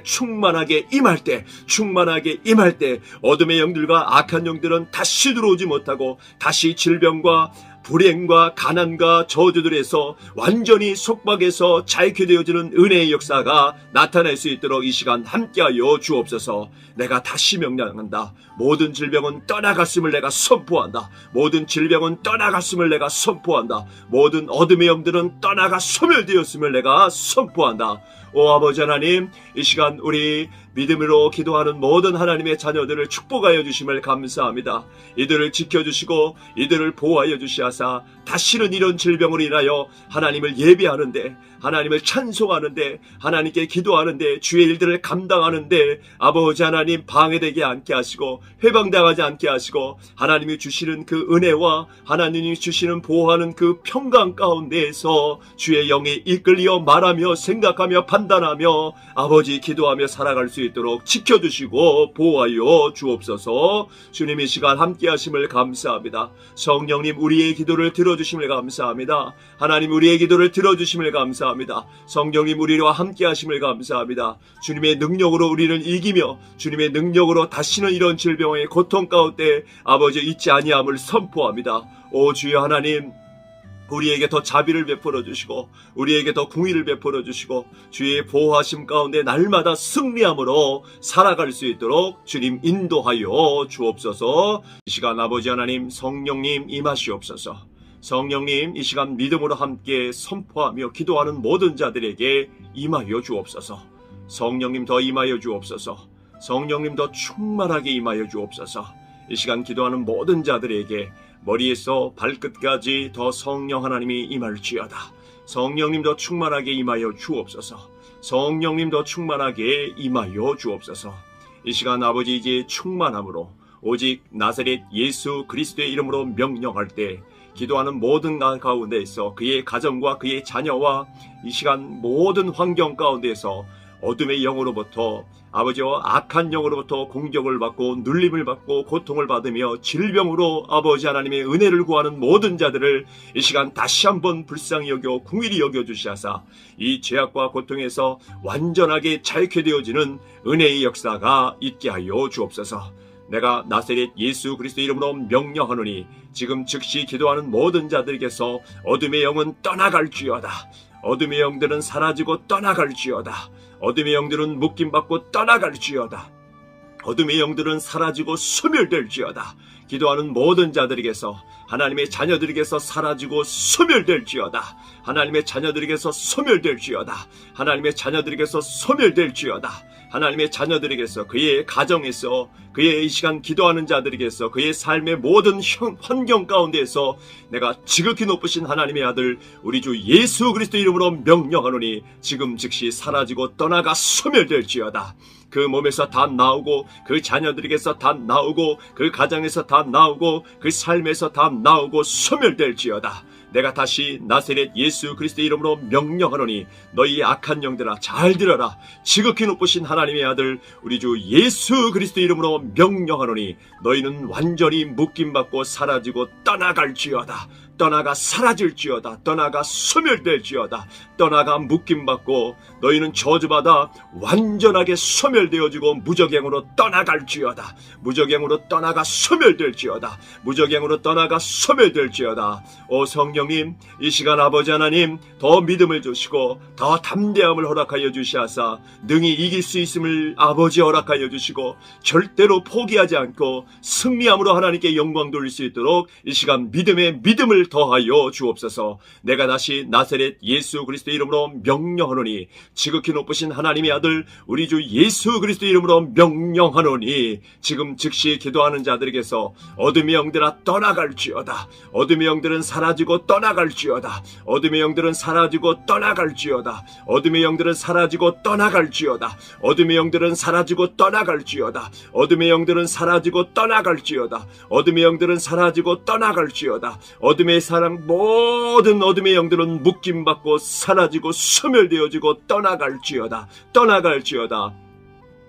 충만하게 임할 때 어둠의 영들과 악한 영들은 다시 들어오지 못하고 다시 질병과 불행과 가난과 저주들에서 완전히 속박에서 자유케 되어지는 은혜의 역사가 나타날 수 있도록 이 시간 함께하여 주옵소서. 내가 다시 명령한다. 모든 질병은 떠나갔음을 내가 선포한다. 모든 질병은 떠나갔음을 내가 선포한다. 모든 어둠의 영들은 떠나가 소멸되었음을 내가 선포한다. 오 아버지 하나님, 이 시간 우리 믿음으로 기도하는 모든 하나님의 자녀들을 축복하여 주심을 감사합니다. 이들을 지켜주시고 이들을 보호하여 주시하사 다시는 이런 질병으로 인하여 하나님을 예배하는데, 하나님을 찬송하는데, 하나님께 기도하는데, 주의 일들을 감당하는데 아버지 하나님 방해되지 않게 하시고 해방당하지 않게 하시고, 하나님이 주시는 그 은혜와 하나님이 주시는 보호하는 그 평강 가운데에서 주의 영에 이끌려 말하며 생각하며 판단하며 아버지 기도하며 살아갈 수 있도록 지켜주시고 보호하여 주옵소서. 주님 이 시간 함께 하심을 감사합니다. 성령님 우리의 기도를 들어주심을 감사합니다. 하나님 우리의 기도를 들어주심을 감사합니다. 성령님 우리와 함께 하심을 감사합니다. 주님의 능력으로 우리는 이기며 주님의 능력으로 다시는 이런 질병의 고통 가운데 아버지 있지 아니함을 선포합니다. 오 주여 하나님, 우리에게 더 자비를 베풀어 주시고 우리에게 더 궁의를 베풀어 주시고 주의 보호하심 가운데 날마다 승리함으로 살아갈 수 있도록 주님 인도하여 주옵소서. 이 시간 아버지 하나님 성령님 임하시옵소서. 성령님 이 시간 믿음으로 함께 선포하며 기도하는 모든 자들에게 임하여 주옵소서. 성령님 더 임하여 주옵소서. 성령님 더 충만하게 임하여 주옵소서. 이 시간 기도하는 모든 자들에게 머리에서 발끝까지 더 성령 하나님이 임할지어다. 성령님 더 충만하게 임하여 주옵소서. 성령님 더 충만하게 임하여 주옵소서. 이 시간 아버지 이제 충만함으로 오직 나사렛 예수 그리스도의 이름으로 명령할 때 기도하는 모든 가운데에서 그의 가정과 그의 자녀와 이 시간 모든 환경 가운데에서 어둠의 영으로부터 아버지와 악한 영으로부터 공격을 받고 눌림을 받고 고통을 받으며 질병으로 아버지 하나님의 은혜를 구하는 모든 자들을 이 시간 다시 한번 불쌍히 여겨 궁일이 여겨 주시하사 이 죄악과 고통에서 완전하게 자유케 되어지는 은혜의 역사가 있게 하여 주옵소서. 내가 나사렛 예수 그리스도 이름으로 명령하노니 지금 즉시 기도하는 모든 자들에게서 어둠의 영은 떠나갈지어다. 어둠의 영들은 사라지고 떠나갈지어다. 어둠의 영들은 묶임받고 떠나갈지어다. 어둠의 영들은 사라지고 소멸될지어다. 기도하는 모든 자들에게서 하나님의 자녀들에게서 사라지고 소멸될지어다. 하나님의 자녀들에게서 소멸될지어다. 하나님의 자녀들에게서 소멸될지어다. 하나님의 자녀들에게서 그의 가정에서 그의 이 시간 기도하는 자들에게서 그의 삶의 모든 환경 가운데에서 내가 지극히 높으신 하나님의 아들 우리 주 예수 그리스도 이름으로 명령하노니 지금 즉시 사라지고 떠나가 소멸될지어다. 그 몸에서 다 나오고 그 자녀들에게서 다 나오고 그 가정에서 다 나오고 그 삶에서 다 나오고 소멸될지어다. 내가 다시 나사렛 예수 그리스도 이름으로 명령하노니 너희 악한 영들아 잘 들어라. 지극히 높으신 하나님의 아들 우리 주 예수 그리스도 이름으로 명령하노니 너희는 완전히 묶임받고 사라지고 떠나갈지어다. 떠나가 사라질지어다. 떠나가 소멸될지어다. 떠나가 묶임받고 너희는 저주받아 완전하게 소멸되어지고 무적행으로 떠나갈지어다. 무적행으로 떠나가 소멸될지어다. 무적행으로 떠나가 소멸될지어다. 오 성령님 이 시간 아버지 하나님 더 믿음을 주시고 더 담대함을 허락하여 주시하사 능히 이길 수 있음을 아버지 허락하여 주시고 절대로 포기하지 않고 승리함으로 하나님께 영광 돌릴 수 있도록 이 시간 믿음의 믿음을 더하여 주옵소서. 내가 다시 나사렛 예수 그리스도 이름으로 명령하노니 지극히 높으신 하나님의 아들 우리 주 예수 그리스도 이름으로 명령하노니 지금 즉시 기도하는 자들에게서 어둠의 영들아 떠나갈지어다. 어둠의 영들은 사라지고 떠나갈지어다. 어둠의 영들은 사라지고 떠나갈지어다. 어둠의 영들은 사라지고 떠나갈지어다. 어둠의 영들은 사라지고 떠나갈지어다. 어둠의 영들은 사라지고 떠나갈지어다. 어둠의 영들은 사라지고 떠나갈지어다. 어둠의 사랑 모든 어둠의 영들은 묶임받고 사라지고 소멸되어지고 떠나갈지어다. 떠나갈지어다.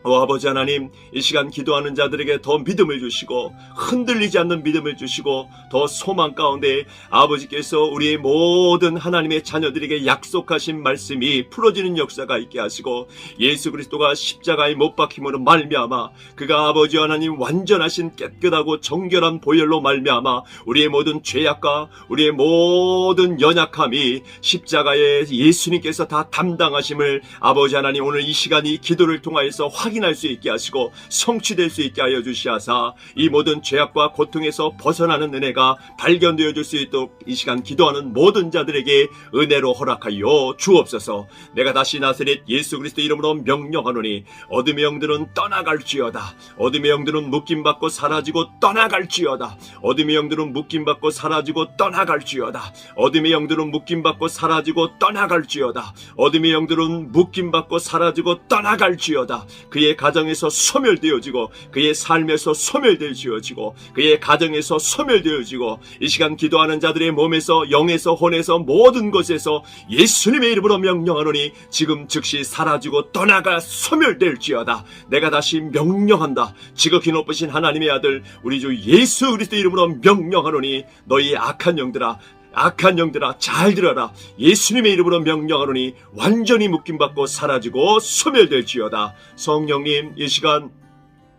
아버지 하나님, 이 시간 기도하는 자들에게 더 믿음을 주시고 흔들리지 않는 믿음을 주시고 더 소망 가운데 아버지께서 우리의 모든 하나님의 자녀들에게 약속하신 말씀이 풀어지는 역사가 있게 하시고 예수 그리스도가 십자가에 못 박힘으로 말미암아 그가 아버지 하나님 완전하신 깨끗하고 정결한 보혈로 말미암아 우리의 모든 죄악과 우리의 모든 연약함이 십자가에 예수님께서 다 담당하심을 아버지 하나님 오늘 이 시간 이 기도를 통하여서 확인할 수 있게 하시고 성취될 수 있게 하여 주시하사 이 모든 죄악과 고통에서 벗어나는 은혜가 발견되어 줄 수 있도록 이 시간 기도하는 모든 자들에게 은혜로 허락하여 주옵소서. 내가 다시 나사렛 예수 그리스도 이름으로 명령하노니 어둠의 영들은 떠나갈지어다. 어둠의 영들은 묶임받고 사라지고 떠나갈지어다. 어둠의 영들은 묶임받고 사라지고 떠나갈지어다. 어둠의 영들은 묶임받고 사라지고 떠나갈지어다. 어둠의 영들은 묶임받고 사라지고 떠나갈지어다. 그의 가정에서 소멸되어지고 그의 삶에서 소멸되어지고 그의 가정에서 소멸되어지고 이 시간 기도하는 자들의 몸에서 영에서 혼에서 모든 것에서 예수님의 이름으로 명령하노니 지금 즉시 사라지고 떠나가 소멸될지어다. 내가 다시 명령한다. 지극히 높으신 하나님의 아들 우리 주 예수 그리스도 이름으로 명령하노니 너희 악한 영들아 잘 들어라. 예수님의 이름으로 명령하노니 완전히 묶임받고 사라지고 소멸될지어다. 성령님 이 시간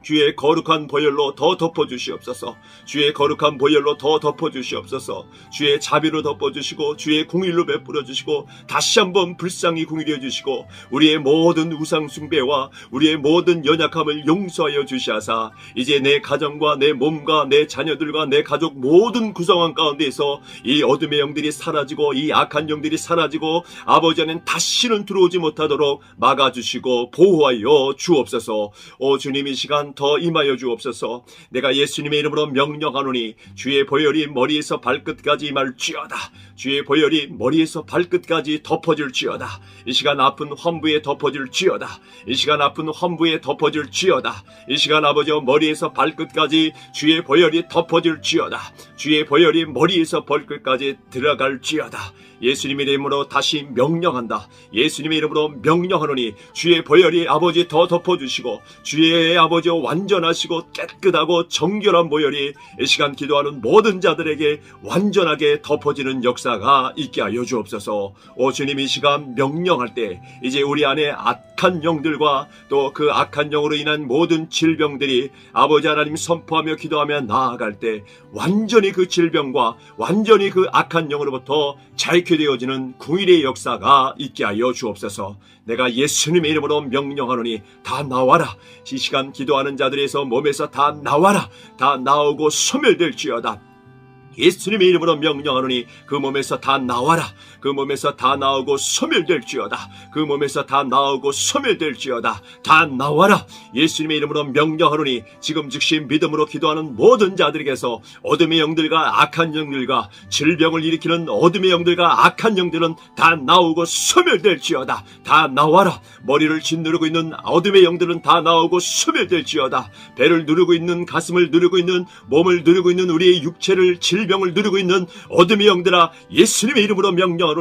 주의 거룩한 보혈로 더 덮어주시옵소서. 주의 거룩한 보혈로 더 덮어주시옵소서. 주의 자비로 덮어주시고 주의 공의로 베풀어주시고 다시 한번 불쌍히 공의해 주시고 우리의 모든 우상 숭배와 우리의 모든 연약함을 용서하여 주시하사 이제 내 가정과 내 몸과 내 자녀들과 내 가족 모든 구성원 가운데에서 이 어둠의 영들이 사라지고 이 악한 영들이 사라지고 아버지 안에 다시는 들어오지 못하도록 막아주시고 보호하여 주옵소서. 오 주님 이 시간 더 임하여 주옵소서. 내가 예수님의 이름으로 명령하노니 주의 보혈이 머리에서 발끝까지 임할지어다. 주의 보혈이 머리에서 발끝까지 덮어질지어다. 이 시간 아픈 환부에 덮어질지어다. 이 시간 아픈 환부에 덮어질지어다. 이 시간 아버지 머리에서 발끝까지 주의 보혈이 덮어질지어다. 주의 보혈이 머리에서 발끝까지 들어갈지어다. 예수님의 이름으로 다시 명령한다. 예수님의 이름으로 명령하노니 주의 보혈이 아버지 더 덮어주시고 주의 아버지 완전하시고 깨끗하고 정결한 보혈이 이 시간 기도하는 모든 자들에게 완전하게 덮어지는 역사가 있게 하여 주옵소서. 오 주님 이 시간 명령할 때 이제 우리 안에 악한 영들과 또 그 악한 영으로 인한 모든 질병들이 아버지 하나님 선포하며 기도하며 나아갈 때 완전히 그 질병과 완전히 그 악한 영으로부터 자유케되어지는 궁일의 역사가 있게 하여 주옵소서. 내가 예수님의 이름으로 명령하노니 다 나와라. 이 시간 기도하는 자들에서 몸에서 다 나와라. 다 나오고 소멸될지어다. 예수님의 이름으로 명령하노니 그 몸에서 다 나와라. 그 몸에서 다 나오고 소멸될지어다. 그 몸에서 다 나오고 소멸될지어다. 다 나와라. 예수님의 이름으로 명령하노니 지금 즉시 믿음으로 기도하는 모든 자들에게서 어둠의 영들과 악한 영들과 질병을 일으키는 어둠의 영들과 악한 영들은 다 나오고 소멸될지어다. 다 나와라. 머리를 짓누르고 있는 어둠의 영들은 다 나오고 소멸될지어다. 배를 누르고 있는 가슴을 누르고 있는 몸을 누르고 있는 우리의 육체를 질병을 누르고 있는 어둠의 영들아 예수님의 이름으로 명령하노니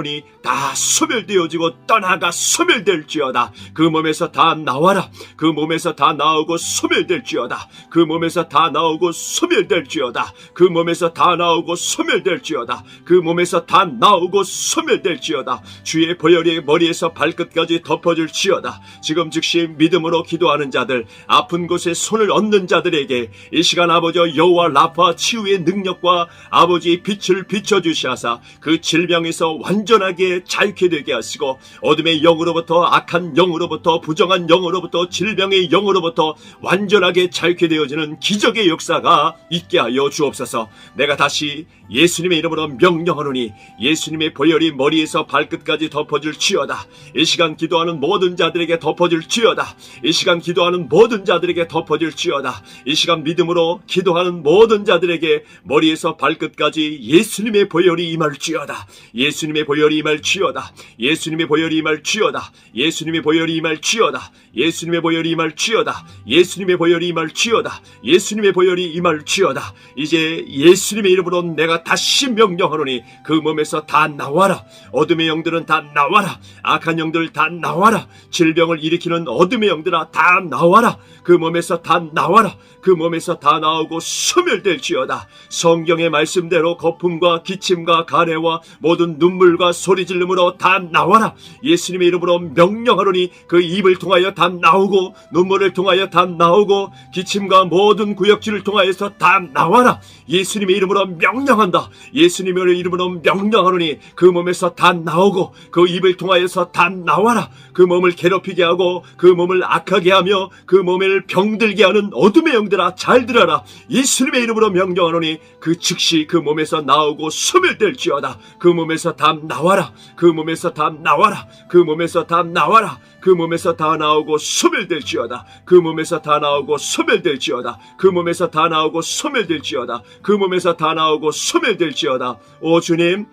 다 소멸되어지고 떠나가 소멸될지어다. 그 몸에서 다 나와라. 그 몸에서 다 나오고 소멸될지어다. 그 몸에서 다 나오고 소멸될지어다. 그 몸에서 다 나오고 소멸될지어다. 그 몸에서 다 나오고 소멸될지어다. 주의 보혈이 머리에서 발끝까지 덮어질지어다. 지금 즉시 믿음으로 기도하는 자들 아픈 곳에 손을 얹는 자들에게 이 시간 아버지 여호와 라파 치유의 능력과 아버지의 빛을 비춰주시하사 그 질병에서 완전하게 자유케 되게 하시고 어둠의 영으로부터 악한 영으로부터 부정한 영으로부터 질병의 영으로부터 완전하게 자유케 되어지는 기적의 역사가 있게 하여 주옵소서. 내가 다시 예수님의 이름으로 명령하노니 예수님의 보혈이 머리에서 발끝까지 덮어질지어다. 이 시간 기도하는 모든 자들에게 덮어질지어다. 이 시간 기도하는 모든 자들에게 덮어질지어다. 이 시간 믿음으로 기도하는 모든 자들에게 머리에서 발끝 발끝까지 예수님의 보혈이 임할지어다. 예수님의 보혈이 임할지어다. 예수님의 보혈이 임할지어다. 예수님의 보혈이 임할지어다. 예수님의 보혈이 임할지어다. 예수님의 보혈이 임할지어다. 예수님의 보혈이 임할지어다. 이제 예수님의 이름으로 내가 다시 명령하노니 그 몸에서 다 나와라. 어둠의 영들은 다 나와라. 악한 영들 다 나와라. 질병을 일으키는 어둠의 영들아 다 나와라. 그 몸에서 다 나와라. 그 몸에서 다 나오고 소멸될지어다. 성경의 말씀대로 거품과 기침과 가래와 모든 눈물과 소리 지름으로 다 나와라. 예수님의 이름으로 명령하노니 그 입을 통하여 다 나오고 눈물을 통하여 다 나오고 기침과 모든 구역질을 통하여서 다 나와라. 예수님의 이름으로 명령한다. 예수님의 이름으로 명령하노니 그 몸에서 다 나오고 그 입을 통하여서 다 나와라. 그 몸을 괴롭히게 하고 그 몸을 악하게 하며 그 몸을 병들게 하는 어둠의 영들아 잘 들어라. 예수님의 이름으로 명령하노니 그 즉시 그 몸에서 나오고 소멸될지어다. 그 몸에서 다 나와라. 그 몸에서 다 나와라. 그 몸에서 다 나와라. 그 몸에서 다 나오고 소멸될지어다. 그 몸에서 다 나오고 소멸될지어다. 그 몸에서 다 나오고 소멸될지어다. 그 몸에서 다 나오고 소멸될지어다. 오 주님,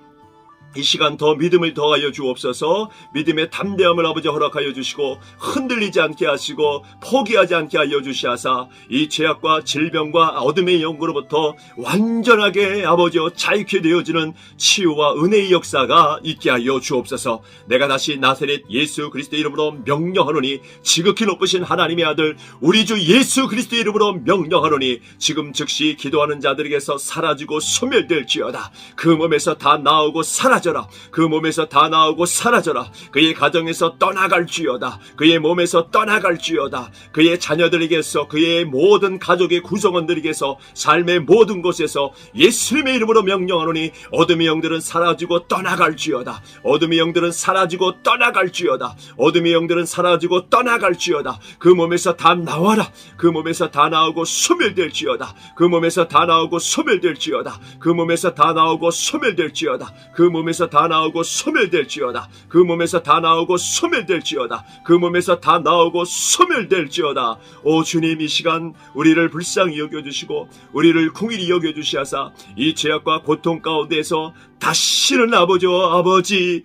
이 시간 더 믿음을 더하여 주옵소서. 믿음의 담대함을 아버지 허락하여 주시고 흔들리지 않게 하시고 포기하지 않게 하여 주시하사 이 죄악과 질병과 어둠의 영으로부터 완전하게 아버지여 자유케 되어지는 치유와 은혜의 역사가 있게 하여 주옵소서. 내가 다시 나사렛 예수 그리스도의 이름으로 명령하노니 지극히 높으신 하나님의 아들 우리 주 예수 그리스도의 이름으로 명령하노니 지금 즉시 기도하는 자들에게서 사라지고 소멸될지어다. 그 몸에서 다 나오고 사라져라. 그 몸에서 다 나오고 사라져라. 그의 가정에서 떠나갈지어다. 그의 몸에서 떠나갈지어다. 그의 자녀들에게서 그의 모든 가족의 구성원들에게서 삶의 모든 곳에서 예수님의 이름으로 명령하노니 어둠의 영들은 사라지고 떠나갈지어다. 어둠의 영들은 사라지고 떠나갈지어다. 어둠의 영들은 사라지고 떠나갈지어다. 그 몸에서 다 나와라. 그 몸에서 다 나오고 소멸될지어다. 그 몸에서 다 나오고 소멸될지어다. 그 몸에서 다 나오고 소멸될지어다. 그 몸에서 다 나오고 소멸될지어다. 그 몸에서 다 나오고 소멸될지어다. 그 몸에서 다 나오고 소멸될지어다. 오 주님, 이 시간 우리를 불쌍히 여겨주시고 우리를 긍휼히 여겨주시하사 이 죄악과 고통 가운데에서 다시는 아버지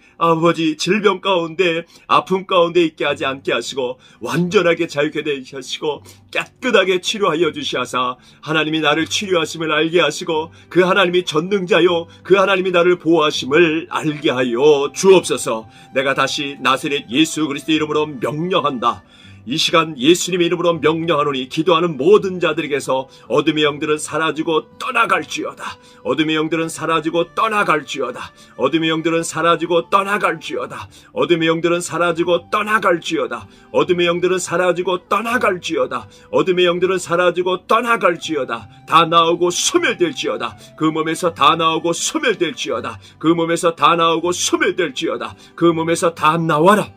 질병 가운데 아픔 가운데 있게 하지 않게 하시고 완전하게 자유케 되게 하시고 깨끗하게 치료하여 주시하사 하나님이 나를 치료하심을 알게 하시고 그 하나님이 전능자요 그 하나님이 나를 보호하심을 알게 하여 주옵소서. 내가 다시 나사렛 예수 그리스도 이름으로 명령한다. 이 시간 예수님의 이름으로 명령하노니 기도하는 모든 자들에게서 어둠의 영들은 사라지고 떠나갈지어다. 어둠의 영들은 사라지고 떠나갈지어다. 어둠의 영들은 사라지고 떠나갈지어다. 어둠의 영들은 사라지고 떠나갈지어다. 어둠의 영들은 사라지고 떠나갈지어다. 어둠의 영들은 사라지고 떠나갈지어다. 다 나오고 소멸될지어다. 그 몸에서 다 나오고 소멸될지어다. 그 몸에서 다 나오고 소멸될지어다. 그 몸에서 다 나와라.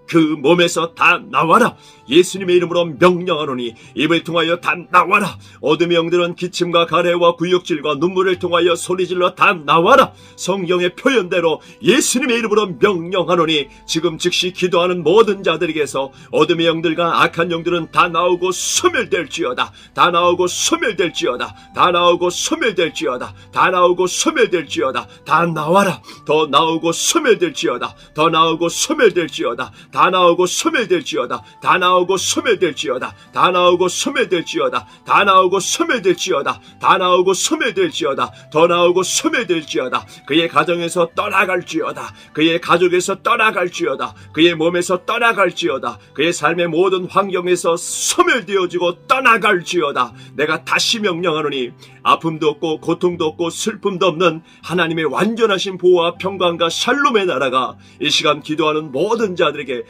그 몸에서 다 나와라. 예수님의 이름으로 명령하노니 입을 통하여 다 나와라. 어둠의 영들은 기침과 가래와 구역질과 눈물을 통하여 소리질러 다 나와라. 성경의 표현대로 예수님의 이름으로 명령하노니 지금 즉시 기도하는 모든 자들에게서 어둠의 영들과 악한 영들은 다 나오고 소멸될지어다. 다 나오고 소멸될지어다. 다 나오고 소멸될지어다. 다 나오고 소멸될지어다. 다 나와라. 더 나오고 소멸될지어다. 더 나오고 소멸될지어다. 다 나오고 소멸될지어다. 다 나오고 소멸될지어다. 다 나오고 소멸될지어다. 다 나오고 소멸될지어다. 다 나오고 소멸될지어다. 더 나오고 소멸될지어다. 그의 가정에서 떠나갈지어다. 그의 가족에서 떠나갈지어다. 그의 몸에서 떠나갈지어다. 그의 삶의 모든 환경에서 소멸되어지고 떠나갈지어다. 내가 다시 명령하노니 아픔도 없고 고통도 없고 슬픔도 없는 하나님의 완전하신 보호와 평강과 샬롬의 나라가 이 시간 기도하는 모든 자들에게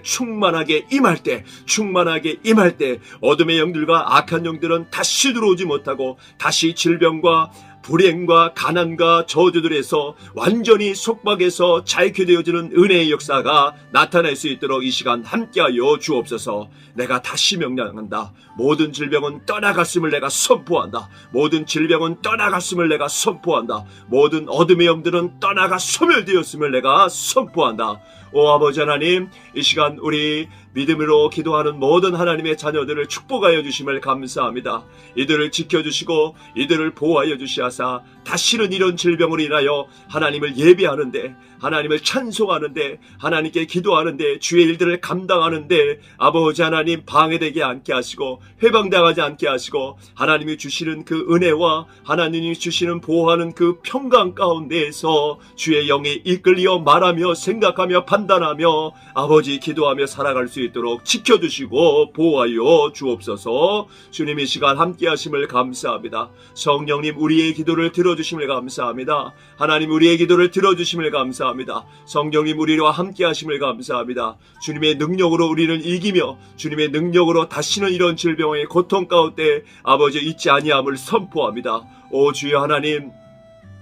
충만하게 임할 때 어둠의 영들과 악한 영들은 다시 들어오지 못하고 다시 질병과 불행과 가난과 저주들에서 완전히 속박에서 자유케 되어지는 은혜의 역사가 나타날 수 있도록 이 시간 함께하여 주옵소서. 내가 다시 명령한다. 모든 질병은 떠나갔음을 내가 선포한다. 모든 질병은 떠나갔음을 내가 선포한다. 모든 어둠의 영들은 떠나가 소멸되었음을 내가 선포한다. 오 아버지 하나님, 이 시간 우리 믿음으로 기도하는 모든 하나님의 자녀들을 축복하여 주심을 감사합니다. 이들을 지켜주시고 이들을 보호하여 주시하사 다시는 이런 질병으로 인하여 하나님을 예배하는데, 하나님을 찬송하는데, 하나님께 기도하는데, 주의 일들을 감당하는데 아버지 하나님 방해되지 않게 하시고 회방당하지 않게 하시고, 하나님이 주시는 그 은혜와 하나님이 주시는 보호하는 그 평강 가운데에서 주의 영에 이끌려 말하며 생각하며 판단하며 아버지 기도하며 살아갈 수 있도록 지켜주시고 보호하여 주옵소서. 주님 이 시간 함께 하심을 감사합니다. 성령님 우리의 기도를 들어주심을 감사합니다. 하나님 우리의 기도를 들어주심을 감사합니다. 성령님 우리와 함께 하심을 감사합니다. 주님의 능력으로 우리를 이기며 주님의 능력으로 다시는 이런 질병의 고통 가운데 아버지 있지 아니함을 선포합니다. 오 주여 하나님,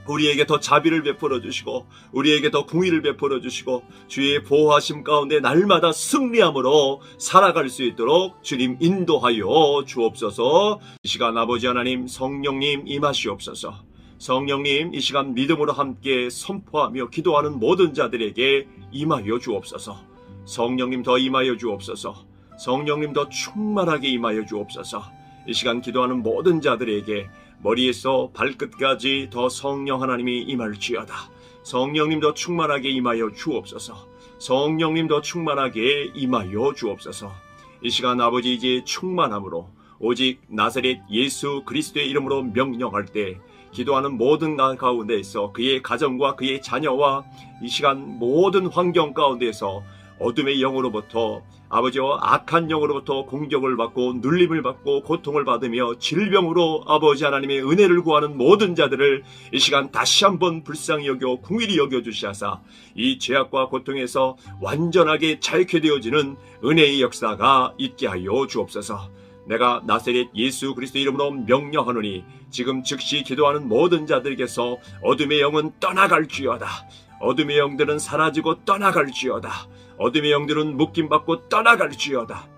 우리에게 더 자비를 베풀어 주시고 우리에게 더 공의를 베풀어 주시고 주의 보호하심 가운데 날마다 승리함으로 살아갈 수 있도록 주님 인도하여 주옵소서. 이 시간 아버지 하나님 성령님 임하시옵소서. 성령님 이 시간 믿음으로 함께 선포하며 기도하는 모든 자들에게 임하여 주옵소서. 성령님 더 임하여 주옵소서. 성령님 더 충만하게 임하여 주옵소서. 이 시간 기도하는 모든 자들에게 머리에서 발끝까지 더 성령 하나님이 임할지어다. 성령님 더 충만하게 임하여 주옵소서. 성령님 더 충만하게 임하여 주옵소서. 이 시간 아버지 이제 충만함으로 오직 나사렛 예수 그리스도의 이름으로 명령할 때 기도하는 모든 가운데에서 그의 가정과 그의 자녀와 이 시간 모든 환경 가운데에서 어둠의 영으로부터 아버지와 악한 영으로부터 공격을 받고 눌림을 받고 고통을 받으며 질병으로 아버지 하나님의 은혜를 구하는 모든 자들을 이 시간 다시 한번 불쌍히 여겨 긍휼히 여겨 주시하사 이 죄악과 고통에서 완전하게 자유케 되어지는 은혜의 역사가 있게 하여 주옵소서. 내가 나사렛 예수 그리스도 이름으로 명령하노니 지금 즉시 기도하는 모든 자들에게서 어둠의 영은 떠나갈지어다. 어둠의 영들은 사라지고 떠나갈지어다. 어둠의 영들은 묶임받고 떠나갈지어다.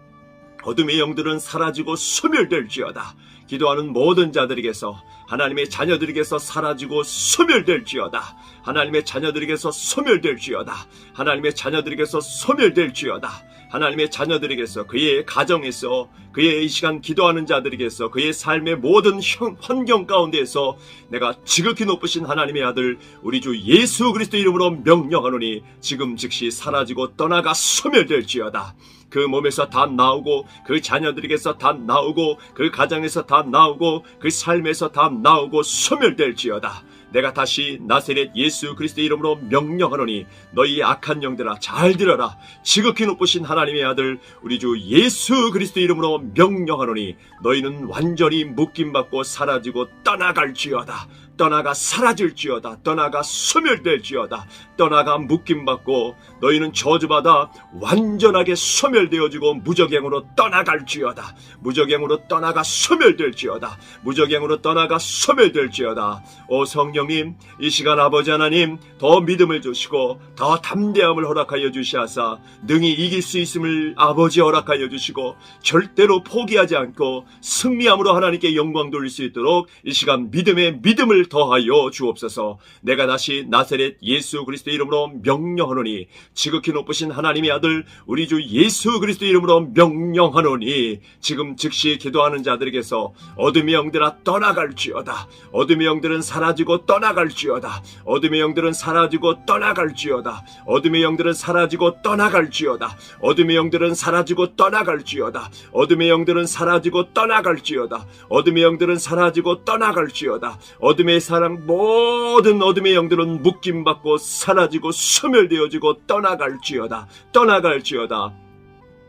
어둠의 영들은 사라지고 소멸될지어다. 기도하는 모든 자들에게서 하나님의 자녀들에게서 사라지고 소멸될지어다. 하나님의 자녀들에게서 소멸될지어다. 하나님의 자녀들에게서 소멸될지어다. 하나님의 자녀들에게서 그의 가정에서 그의 이 시간 기도하는 자들에게서 그의 삶의 모든 환경 가운데에서 내가 지극히 높으신 하나님의 아들 우리 주 예수 그리스도 이름으로 명령하노니 지금 즉시 사라지고 떠나가 소멸될지어다. 그 몸에서 다 나오고 그 자녀들에게서 다 나오고 그 가정에서 다 나오고 그 삶에서 다 나오고 소멸될지어다. 내가 다시 나사렛 예수 그리스도 이름으로 명령하노니 너희 악한 영들아 잘 들어라. 지극히 높으신 하나님의 아들 우리 주 예수 그리스도 이름으로 명령하노니 너희는 완전히 묶임받고 사라지고 떠나갈지어다. 떠나가 사라질지어다. 떠나가 소멸될지어다. 떠나가 묶임받고 너희는 저주받아 완전하게 소멸되어지고 무적행으로 떠나갈지어다. 무적행으로 떠나가 소멸될지어다. 무적행으로 떠나가 소멸될지어다. 오 성령님 이 시간 아버지 하나님 더 믿음을 주시고 더 담대함을 허락하여 주시하사 능히 이길 수 있음을 아버지 허락하여 주시고 절대로 포기하지 않고 승리함으로 하나님께 영광 돌릴 수 있도록 이 시간 믿음의 믿음을 더하여 주옵소서. 내가 다시 나사렛 예수 그리스도 이름으로 명령하노니 지극히 높으신 하나님의 아들 우리 주 예수 그리스도 이름으로 명령하노니 지금 즉시 기도하는 자들에게서 어둠의 영들아 떠나갈지어다. 어둠의 영들은 사라지고 떠나갈지어다. 어둠의 영들은 사라지고 떠나갈지어다. 어둠의 영들은 사라지고 떠나갈지어다. 어둠의 영들은 사라지고 떠나갈지어다. 어둠의 영들은 사라지고 떠나갈지어다. 어둠의 영들은 사라지고 떠나갈지어다. 어둠의 사랑 모든 어둠의 영들은 묶임받고 사라지고 소멸되어지고 떠나갈지어다. 떠나갈지어다.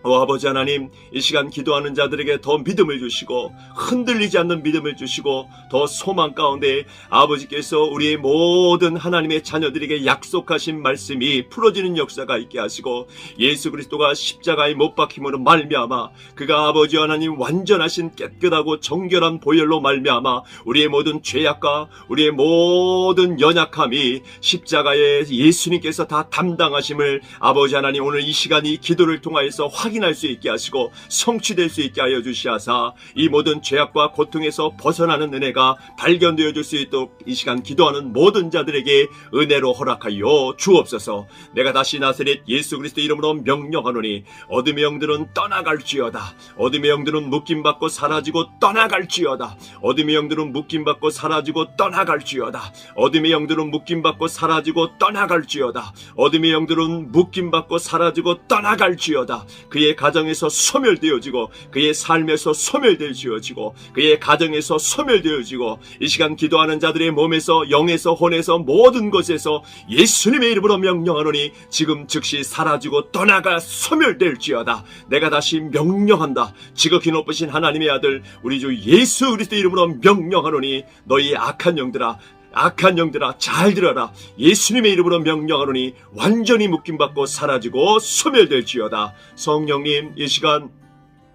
오 아버지 하나님 이 시간 기도하는 자들에게 더 믿음을 주시고 흔들리지 않는 믿음을 주시고 더 소망 가운데 아버지께서 우리의 모든 하나님의 자녀들에게 약속하신 말씀이 풀어지는 역사가 있게 하시고 예수 그리스도가 십자가에 못 박힘으로 말미암아 그가 아버지 하나님 완전하신 깨끗하고 정결한 보혈로 말미암아 우리의 모든 죄악과 우리의 모든 연약함이 십자가에 예수님께서 다 담당하심을 아버지 하나님 오늘 이 시간 이 기도를 통하여서 확인하시고 확인할 수 있게 하시고 성취될 수 있게 하여 주시하사 이 모든 죄악과 고통에서 벗어나는 은혜가 발견되어 줄 수 있도록 이 시간 기도하는 모든 자들에게 은혜로 허락하여 주옵소서. 내가 다시 나사렛 예수 그리스도 이름으로 명령하노니 어둠의 영들은 떠나갈지어다. 어둠의 영들은 묶임받고 사라지고 떠나갈지어다. 어둠의 영들은 묶임받고 사라지고 떠나갈지어다. 어둠의 영들은 묶임받고 사라지고 떠나갈지어다. 어둠의 영들은 묶임받고 사라지고 떠나갈지어다. 그의 가정에서 소멸되어지고 그의 삶에서 소멸되어지고 그의 가정에서 소멸되어지고 이 시간 기도하는 자들의 몸에서 영에서 혼에서 모든 것에서 예수님의 이름으로 명령하노니 지금 즉시 사라지고 떠나가 소멸될지어다. 내가 다시 명령한다. 지극히 높으신 하나님의 아들 우리 주 예수 그리스도 이름으로 명령하노니 너희 악한 영들아 잘 들어라. 예수님의 이름으로 명령하노니 완전히 묶임받고 사라지고 소멸될지어다. 성령님 이 시간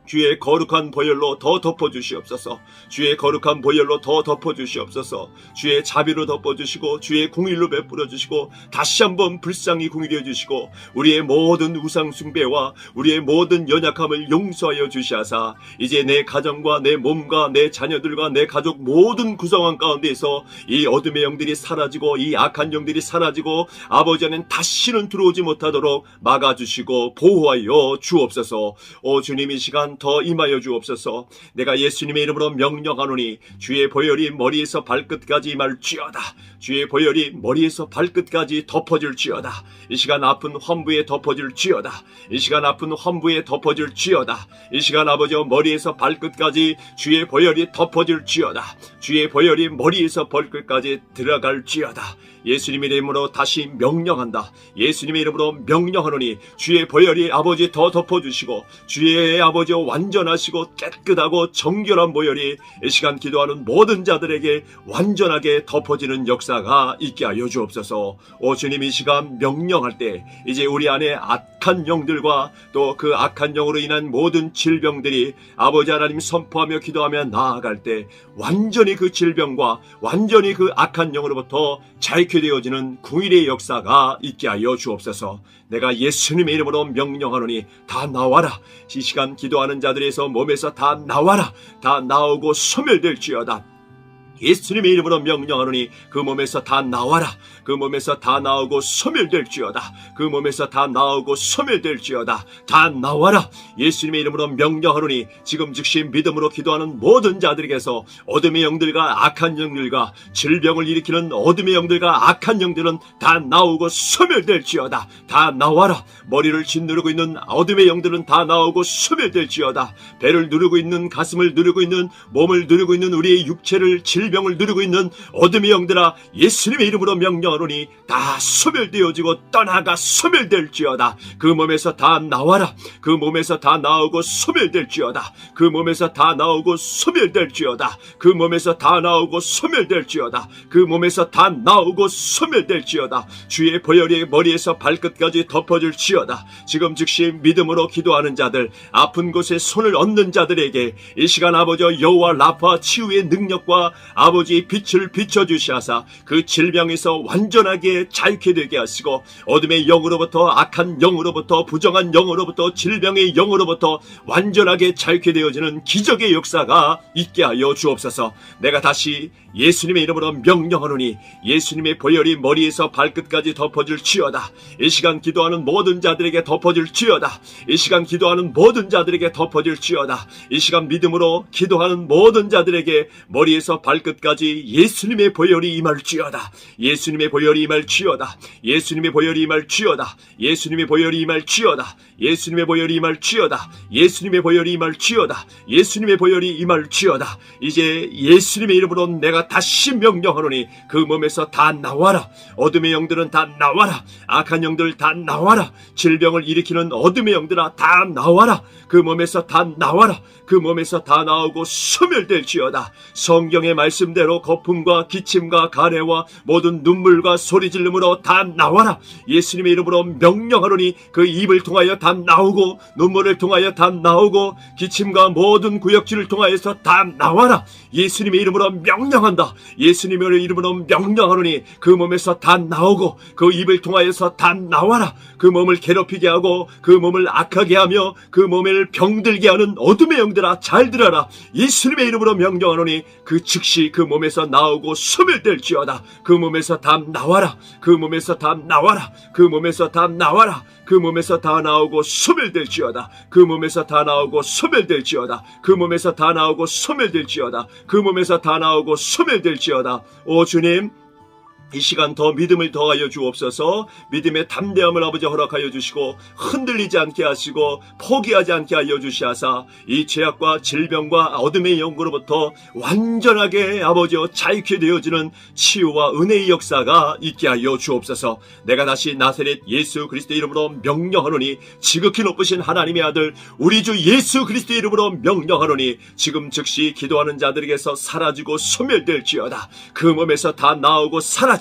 주의 거룩한 보혈로 더 덮어주시옵소서. 주의 거룩한 보혈로 더 덮어주시옵소서. 주의 자비로 덮어주시고 주의 궁일로 베풀어주시고 다시 한번 불쌍히 궁일해 주시고 우리의 모든 우상 숭배와 우리의 모든 연약함을 용서하여 주시하사 이제 내 가정과 내 몸과 내 자녀들과 내 가족 모든 구성원 가운데에서 이 어둠의 영들이 사라지고 이 악한 영들이 사라지고 아버지 안엔 다시는 들어오지 못하도록 막아주시고 보호하여 주옵소서. 오 주님 이 시간 더 임하여 주옵소서. 내가 예수님의 이름으로 명령하노니 주의 보혈이 머리에서 발끝까지 임할지어다. 주의 보혈이 머리에서 발끝까지 덮어질지어다. 이 시간 아픈 환부에 덮어질지어다. 이 시간 아픈 환부에 덮어질지어다. 이 시간 아버지 머리에서 발끝까지 주의 보혈이 덮어질지어다. 주의 보혈이 머리에서 발끝까지 들어갈지어다. 예수님의 이름으로 다시 명령한다. 예수님의 이름으로 명령하노니 주의 보혈이 아버지 더 덮어주시고 주의 아버지 완전하시고 깨끗하고 정결한 보혈이 이 시간 기도하는 모든 자들에게 완전하게 덮어지는 역사가 있게 하여 주옵소서. 오 주님 이 시간 명령할 때 이제 우리 안에 악한 영들과 또 그 악한 영으로 인한 모든 질병들이 아버지 하나님 선포하며 기도하며 나아갈 때 완전히 그 질병과 완전히 그 악한 영으로부터 자유케되어지는 궁일의 역사가 있게 하여 주옵소서. 내가 예수님의 이름으로 명령하노니 다 나와라. 이 시간 기도하는 자들에서 몸에서 다 나와라. 다 나오고 소멸될지어다. 예수님의 이름으로 명령하노니 그 몸에서 다 나와라. 그 몸에서 다 나오고 소멸될지어다. 그 몸에서 다 나오고 소멸될지어다. 다 나와라. 예수님의 이름으로 명령하노니 지금 즉시 믿음으로 기도하는 모든 자들에게서 어둠의 영들과 악한 영들과 질병을 일으키는 어둠의 영들과 악한 영들은 다 나오고 소멸될지어다. 다 나와라. 머리를 짓누르고 있는 어둠의 영들은 다 나오고 소멸될지어다. 배를 누르고 있는 가슴을 누르고 있는 몸을 누르고 있는 우리의 육체를 질병을 누르고 있는 어둠의 영들아 예수님의 이름으로 명령하노니 다 소멸되어지고 떠나가 소멸될지어다. 그 몸에서 다 나와라. 그 몸에서 다 나오고 소멸될지어다. 그 몸에서 다 나오고 소멸될지어다. 그 몸에서 다 나오고 소멸될지어다. 그 몸에서 다 나오고 소멸될지어다. 주의 보혈이 머리에서 발끝까지 덮어질지어다. 지금 즉시 믿음으로 기도하는 자들 아픈 곳에 손을 얹는 자들에게 이 시간 아버지 여호와 라파 치유의 능력과 아버지의 빛을 비춰주시하사 그 질병에서 완전하게 자유케 되게 하시고 어둠의 영으로부터 악한 영으로부터 부정한 영으로부터 질병의 영으로부터 완전하게 자유케 되어지는 기적의 역사가 있게 하여 주옵소서. 내가 다시 예수님의 이름으로 명령하노니 예수님의 보혈이 머리에서 발끝까지 덮어질지어다. 이 시간 기도하는 모든 자들에게 덮어질지어다. 이 시간 기도하는 모든 자들에게 덮어질지어다. 이 시간 믿음으로 기도하는 모든 자들에게 머리에서 발끝까지 예수님의 보혈이 임할지어다. 예수님의 보혈이 임할지어다. 예수님의 보혈이 임할지어다. 예수님의 보혈이 임할지어다. 예수님의 보혈이 임할지어다. 예수님의 보혈이 임할지어다. 예수님의 보혈이 임할지어다. 이제 예수님의 이름으로 내가 다시 명령하노니 그 몸에서 다 나와라. 어둠의 영들은 다 나와라. 악한 영들 다 나와라. 질병을 일으키는 어둠의 영들아 다 나와라. 그 몸에서 다 나와라. 그 몸에서 다 나오고 소멸될지어다. 성경의 말씀 말씀대로 거품과 기침과 가래와 모든 눈물과 소리질름으로 다 나와라. 예수님의 이름으로 명령하노니 그 입을 통하여 다 나오고 눈물을 통하여 다 나오고 기침과 모든 구역질을 통하여서 다 나와라. 예수님의 이름으로 명령한다. 예수님의 이름으로 명령하노니 그 몸에서 다 나오고 그 입을 통하여서 다 나와라. 그 몸을 괴롭히게 하고 그 몸을 악하게 하며 그 몸을 병들게 하는 어둠의 영들아, 잘 들어라. 예수님의 이름으로 명령하노니 그 즉시 그 몸에서 나오고 소멸될지어다. 그 몸에서 다 나와라. 그 몸에서 다 나와라. 그 몸에서 다 나와라. 그 몸에서 다 나오고 소멸될지어다. 그 몸에서 다 나오고 소멸될지어다. 그 몸에서 다 나오고 소멸될지어다. 그 몸에서 다 나오고 소멸될지어다. 오 주님, 이 시간 더 믿음을 더하여 주옵소서. 믿음의 담대함을 아버지 허락하여 주시고 흔들리지 않게 하시고 포기하지 않게 하여 주시하사 이 죄악과 질병과 어둠의 영으로부터 완전하게 아버지여 자유케 되어지는 치유와 은혜의 역사가 있게 하여 주옵소서. 내가 다시 나사렛 예수 그리스도의 이름으로 명령하노니 지극히 높으신 하나님의 아들 우리 주 예수 그리스도의 이름으로 명령하노니 지금 즉시 기도하는 자들에게서 사라지고 소멸될지어다. 그 몸에서 다 나오고 사라져라.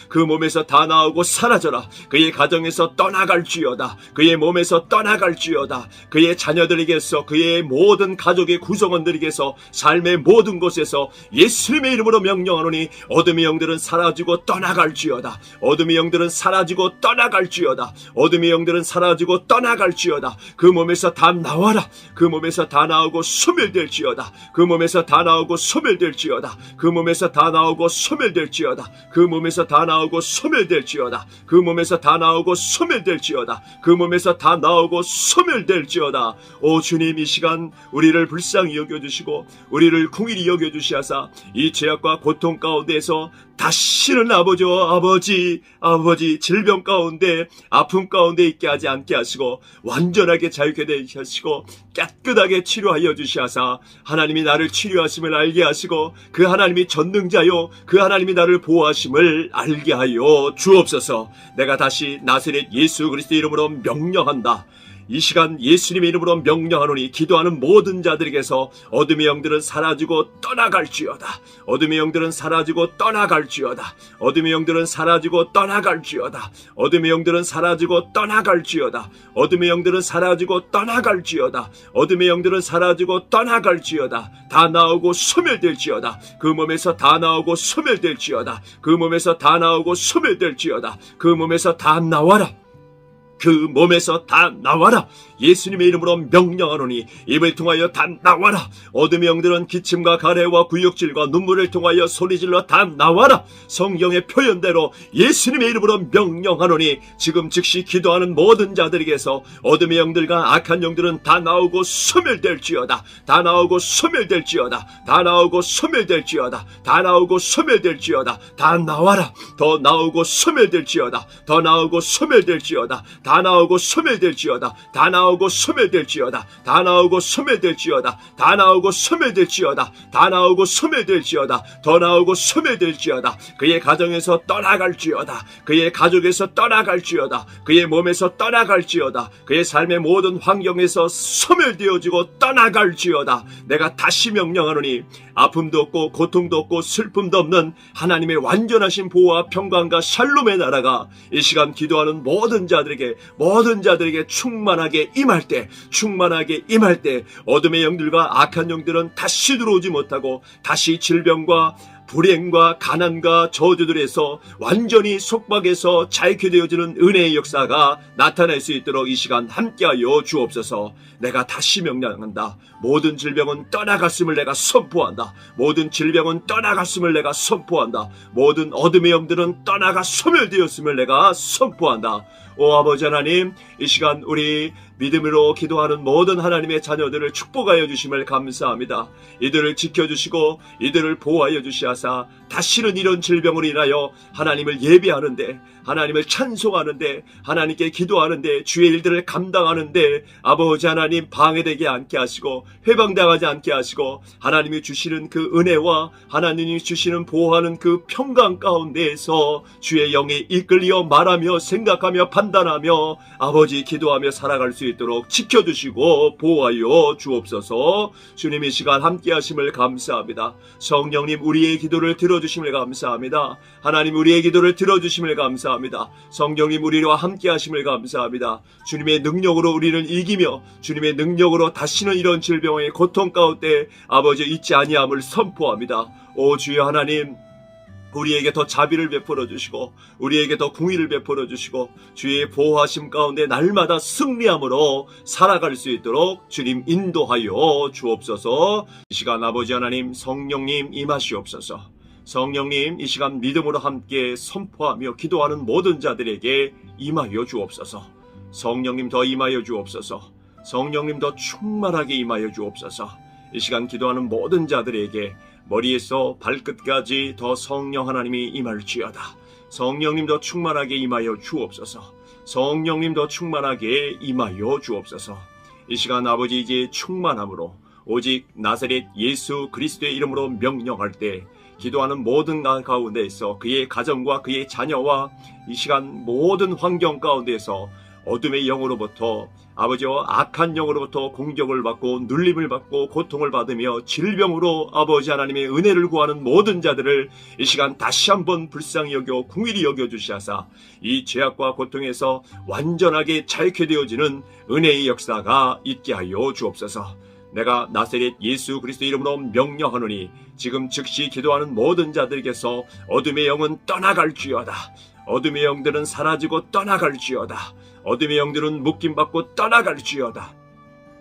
그 몸에서 다 나오고 사라져라. 그의 가정에서 떠나갈지어다. 그의 몸에서 떠나갈지어다. 그의 자녀들에게서 그의 모든 가족의 구성원들에게서 삶의 모든 곳에서 예수님의 이름으로 명령하노니 어둠의 영들은 사라지고 떠나갈지어다. 어둠의 영들은 사라지고 떠나갈지어다. 어둠의 영들은 사라지고 떠나갈지어다. 그 몸에서 다 나와라. 그 몸에서 다 나오고 소멸될지어다. 그 몸에서 다 나오고 소멸될지어다. 그 몸에서 다 나오고 소멸될지어다. 그 몸에서 다 나오고 소멸될지어다. 그 몸에서 다 나오고 소멸될지어다. 그 몸에서 다 나오고 소멸될지어다. 오 주님, 이 시간 우리를 불쌍히 여겨주시고 우리를 궁일이 여겨주시하사 이 죄악과 고통 가운데에서 다시는 아버지 질병 가운데 아픔 가운데 있게 하지 않게 하시고 완전하게 자유케 되게 하시고 깨끗하게 치료하여 주시하사 하나님이 나를 치료하심을 알게 하시고 그 하나님이 전능자요 그 하나님이 나를 보호하심을 알게 하여 주옵소서. 내가 다시 나사렛 예수 그리스도 이름으로 명령한다. 이 시간 예수님의 이름으로 명령하노니 기도하는 모든 자들에게서 어둠의 영들은 사라지고 떠나갈지어다. 어둠의 영들은 사라지고 떠나갈지어다. 어둠의 영들은 사라지고 떠나갈지어다. 어둠의 영들은 사라지고 떠나갈지어다. 어둠의 영들은 사라지고 떠나갈지어다. 어둠의 영들은 사라지고 떠나갈지어다. 다 나오고 소멸될지어다. 그 몸에서 다 나오고 소멸될지어다. 그 몸에서 다 나오고 소멸될지어다. 그 몸에서 다 나와라. 그 몸에서 다 나와라. 예수님의 이름으로 명령하노니 입을 통하여 다 나와라. 어둠의 영들은 기침과 가래와 구역질과 눈물을 통하여 소리질러 다 나와라. 성경의 표현대로 예수님의 이름으로 명령하노니 지금 즉시 기도하는 모든 자들에게서 어둠의 영들과 악한 영들은 다 나오고 소멸될지어다. 다 나오고 소멸될지어다. 다 나오고 소멸될지어다. 다 나오고 소멸될지어다. 다 나와라. 더 나오고 소멸될지어다. 더 나오고 소멸될지어다. 다 나오고 소멸될지어다. 다 나오고 소멸될지어다. 다 나오고 소멸될지어다. 다 나오고 소멸될지어다. 다 나오고 소멸될지어다. 더 나오고 소멸될지어다. 그의 가정에서 떠나갈지어다. 그의 가족에서 떠나갈지어다. 그의 몸에서 떠나갈지어다. 그의 삶의 모든 환경에서 소멸되어지고 떠나갈지어다. 내가 다시 명령하노니 아픔도 없고 고통도 없고 슬픔도 없는 하나님의 완전하신 보호와 평강과 샬롬의 나라가 이 시간 기도하는 모든 자들에게 충만하게 임할 때 어둠의 영들과 악한 영들은 다시 들어오지 못하고 다시 질병과 불행과 가난과 저주들에서 완전히 속박에서 자유케 되어지는 은혜의 역사가 나타날 수 있도록 이 시간 함께하여 주옵소서. 내가 다시 명령한다. 모든 질병은 떠나갔음을 내가 선포한다. 모든 질병은 떠나갔음을 내가 선포한다. 모든 어둠의 영들은 떠나가 소멸되었음을 내가 선포한다. 오 아버지 하나님, 이 시간 우리 믿음으로 기도하는 모든 하나님의 자녀들을 축복하여 주심을 감사합니다. 이들을 지켜주시고 이들을 보호하여 주시하사 다시는 이런 질병으로 인하여 하나님을 예배하는데, 하나님을 찬송하는데, 하나님께 기도하는데, 주의 일들을 감당하는데 아버지 하나님 방해되게 않게 하시고 회방당하지 않게 하시고 하나님이 주시는 그 은혜와 하나님이 주시는 보호하는 그 평강 가운데에서 주의 영에 이끌려 말하며 생각하며 판단하며 아버지 기도하며 살아갈 수 있도록 지켜주시고 보호하여 주옵소서. 주님 이 시간 함께 하심을 감사합니다. 성령님 우리의 기도를 들어주심을 감사합니다. 하나님 우리의 기도를 들어주심을 감사합니다. 성령님 우리와 함께 하심을 감사합니다. 주님의 능력으로 우리를 이기며 주님의 능력으로 다시는 이런 질병의 고통 가운데 아버지 있지 아니함을 선포합니다. 오 주여 하나님, 우리에게 더 자비를 베풀어 주시고 우리에게 더 공의를 베풀어 주시고 주의 보호하심 가운데 날마다 승리함으로 살아갈 수 있도록 주님 인도하여 주옵소서. 이 시간 아버지 하나님 성령님 임하시옵소서. 성령님 이 시간 믿음으로 함께 선포하며 기도하는 모든 자들에게 임하여 주옵소서. 성령님 더 임하여 주옵소서. 성령님 더 충만하게 임하여 주옵소서. 이 시간 기도하는 모든 자들에게 머리에서 발끝까지 더 성령 하나님이 임할지어다. 성령님 더 충만하게 임하여 주옵소서. 성령님 더 충만하게 임하여 주옵소서. 이 시간 아버지 이제 충만함으로 오직 나사렛 예수 그리스도의 이름으로 명령할 때 기도하는 모든 가운데에서 그의 가정과 그의 자녀와 이 시간 모든 환경 가운데에서 어둠의 영으로부터 아버지와 악한 영으로부터 공격을 받고 눌림을 받고 고통을 받으며 질병으로 아버지 하나님의 은혜를 구하는 모든 자들을 이 시간 다시 한번 불쌍히 여겨 궁일이 여겨주시하사 이 죄악과 고통에서 완전하게 자유케 되어지는 은혜의 역사가 있게 하여 주옵소서. 내가 나사렛 예수 그리스도 이름으로 명령하노니 지금 즉시 기도하는 모든 자들에게서 어둠의 영은 떠나갈지어다. 어둠의 영들은 사라지고 떠나갈지어다. 어둠의 영들은 묶임받고 떠나갈지어다.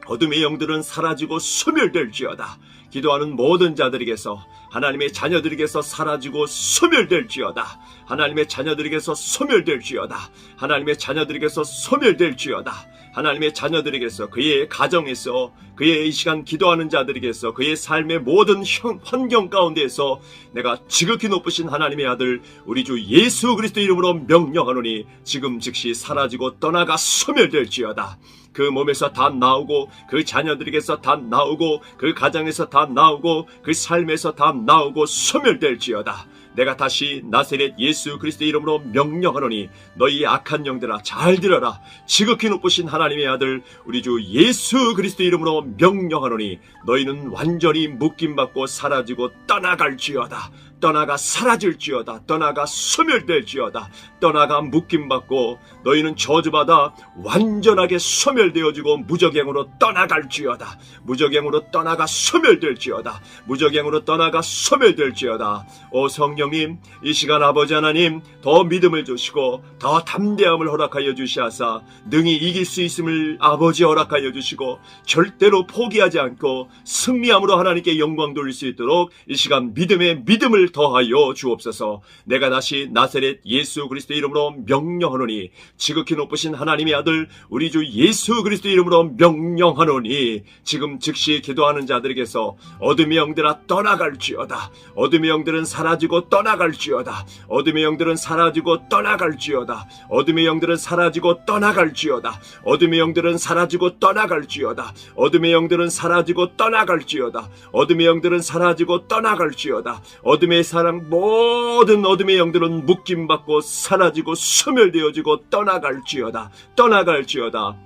어둠의 영들은 사라지고 소멸될지어다. 기도하는 모든 자들에게서 하나님의 자녀들에게서 사라지고 소멸될지어다. 하나님의 자녀들에게서 소멸될지어다. 하나님의 자녀들에게서 소멸될지어다. 하나님의 자녀들에게서 그의 가정에서 그의 이 시간 기도하는 자들에게서 그의 삶의 모든 환경 가운데에서 내가 지극히 높으신 하나님의 아들 우리 주 예수 그리스도 이름으로 명령하노니 지금 즉시 사라지고 떠나가 소멸될지어다. 그 몸에서 다 나오고 그 자녀들에게서 다 나오고 그 가정에서 다 나오고 그 삶에서 다 나오고 소멸될지어다. 내가 다시 나사렛 예수 그리스도 이름으로 명령하노니 너희 악한 영들아 잘 들어라. 지극히 높으신 하나님의 아들 우리 주 예수 그리스도 이름으로 명령하노니 너희는 완전히 묶임받고 사라지고 떠나갈지어다. 떠나가 사라질지어다. 떠나가 소멸될지어다. 떠나가 묶임받고 너희는 저주받아 완전하게 소멸되어지고 무적행으로 떠나갈지어다. 무적행으로 떠나가 소멸될지어다. 무적행으로 떠나가 소멸될지어다. 오 성령님 이 시간 아버지 하나님 더 믿음을 주시고 더 담대함을 허락하여 주시하사 능히 이길 수 있음을 아버지 허락하여 주시고 절대로 포기하지 않고 승리함으로 하나님께 영광 돌릴 수 있도록 이 시간 믿음의 믿음을 더하여 주옵소서. 내가 다시 나사렛 예수 그리스도 이름으로 명령하노니 지극히 높으신 하나님의 아들 우리 주 예수 그리스도 이름으로 명령하노니 지금 즉시 기도하는 자들에게서 어둠의 영들아 떠나갈지어다. 어둠의 영들은 사라지고 떠나갈지어다. 어둠의 영들은 사라지고 떠나갈지어다. 어둠의 영들은 사라지고 떠나갈지어다. 어둠의 영들은 사라지고 떠나갈지어다. 어둠의 영들은 사라지고 떠나갈지어다. 어둠의 영들은 사라지고 떠나갈지어다. 어둠의 사랑 모든 어둠의 영들은 묶임받고 사라지고 소멸되어지고 떠나갈지어다. 떠나갈지어다.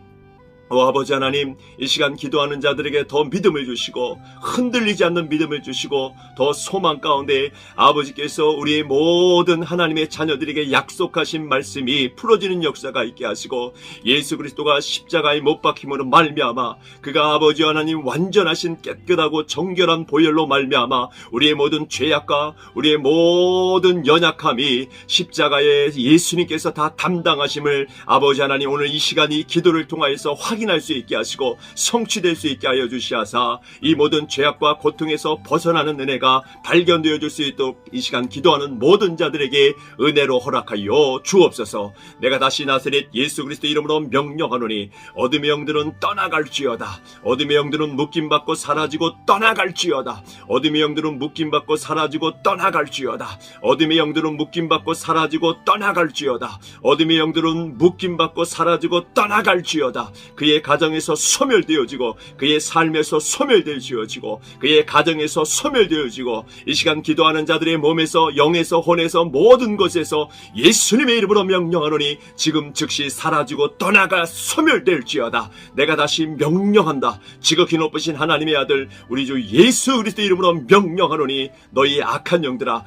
오 아버지 하나님 이 시간 기도하는 자들에게 더 믿음을 주시고 흔들리지 않는 믿음을 주시고 더 소망 가운데 아버지께서 우리의 모든 하나님의 자녀들에게 약속하신 말씀이 풀어지는 역사가 있게 하시고 예수 그리스도가 십자가에 못 박힘으로 말미암아 그가 아버지 하나님 완전하신 깨끗하고 정결한 보혈로 말미암아 우리의 모든 죄악과 우리의 모든 연약함이 십자가에 예수님께서 다 담당하심을 아버지 하나님 오늘 이 시간 이 기도를 통하여서 확인할 수 있게 하시고 성취될 수 있게 하여 주시하사 이 모든 죄악과 고통에서 벗어나는 은혜가 발견되어질 수 있도록 이 시간 기도하는 모든 자들에게 은혜로 허락하여 주옵소서. 내가 다시 나사렛 예수 그리스도 이름으로 명령하노니 어둠의 영들은 떠나갈지어다. 어둠의 영들은 묶임받고 사라지고 떠나갈지어다. 어둠의 영들은 묶임받고 사라지고 떠나갈지어다. 어둠의 영들은 묶임받고 사라지고 떠나갈지어다. 어둠의 영들은 묶임받고 사라지고 떠나갈지어다. 그의 그의 가정에서 소멸되어지고 그의 삶에서 소멸되어지고 그의 가정에서 소멸되어지고 이 시간 기도하는 자들의 몸에서 영에서 혼에서 모든 것에서 예수님의 이름으로 명령하노니 지금 즉시 사라지고 떠나가 소멸될지어다. 내가 다시 명령한다. 지극히 높으신 하나님의 아들 우리 주 예수 그리스도 이름으로 명령하노니 너희 악한 영들아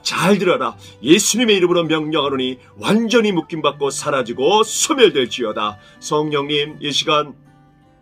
잘 들어라. 예수님의 이름으로 명령하노니 완전히 묶임받고 사라지고 소멸될지어다. 성령님 이 시간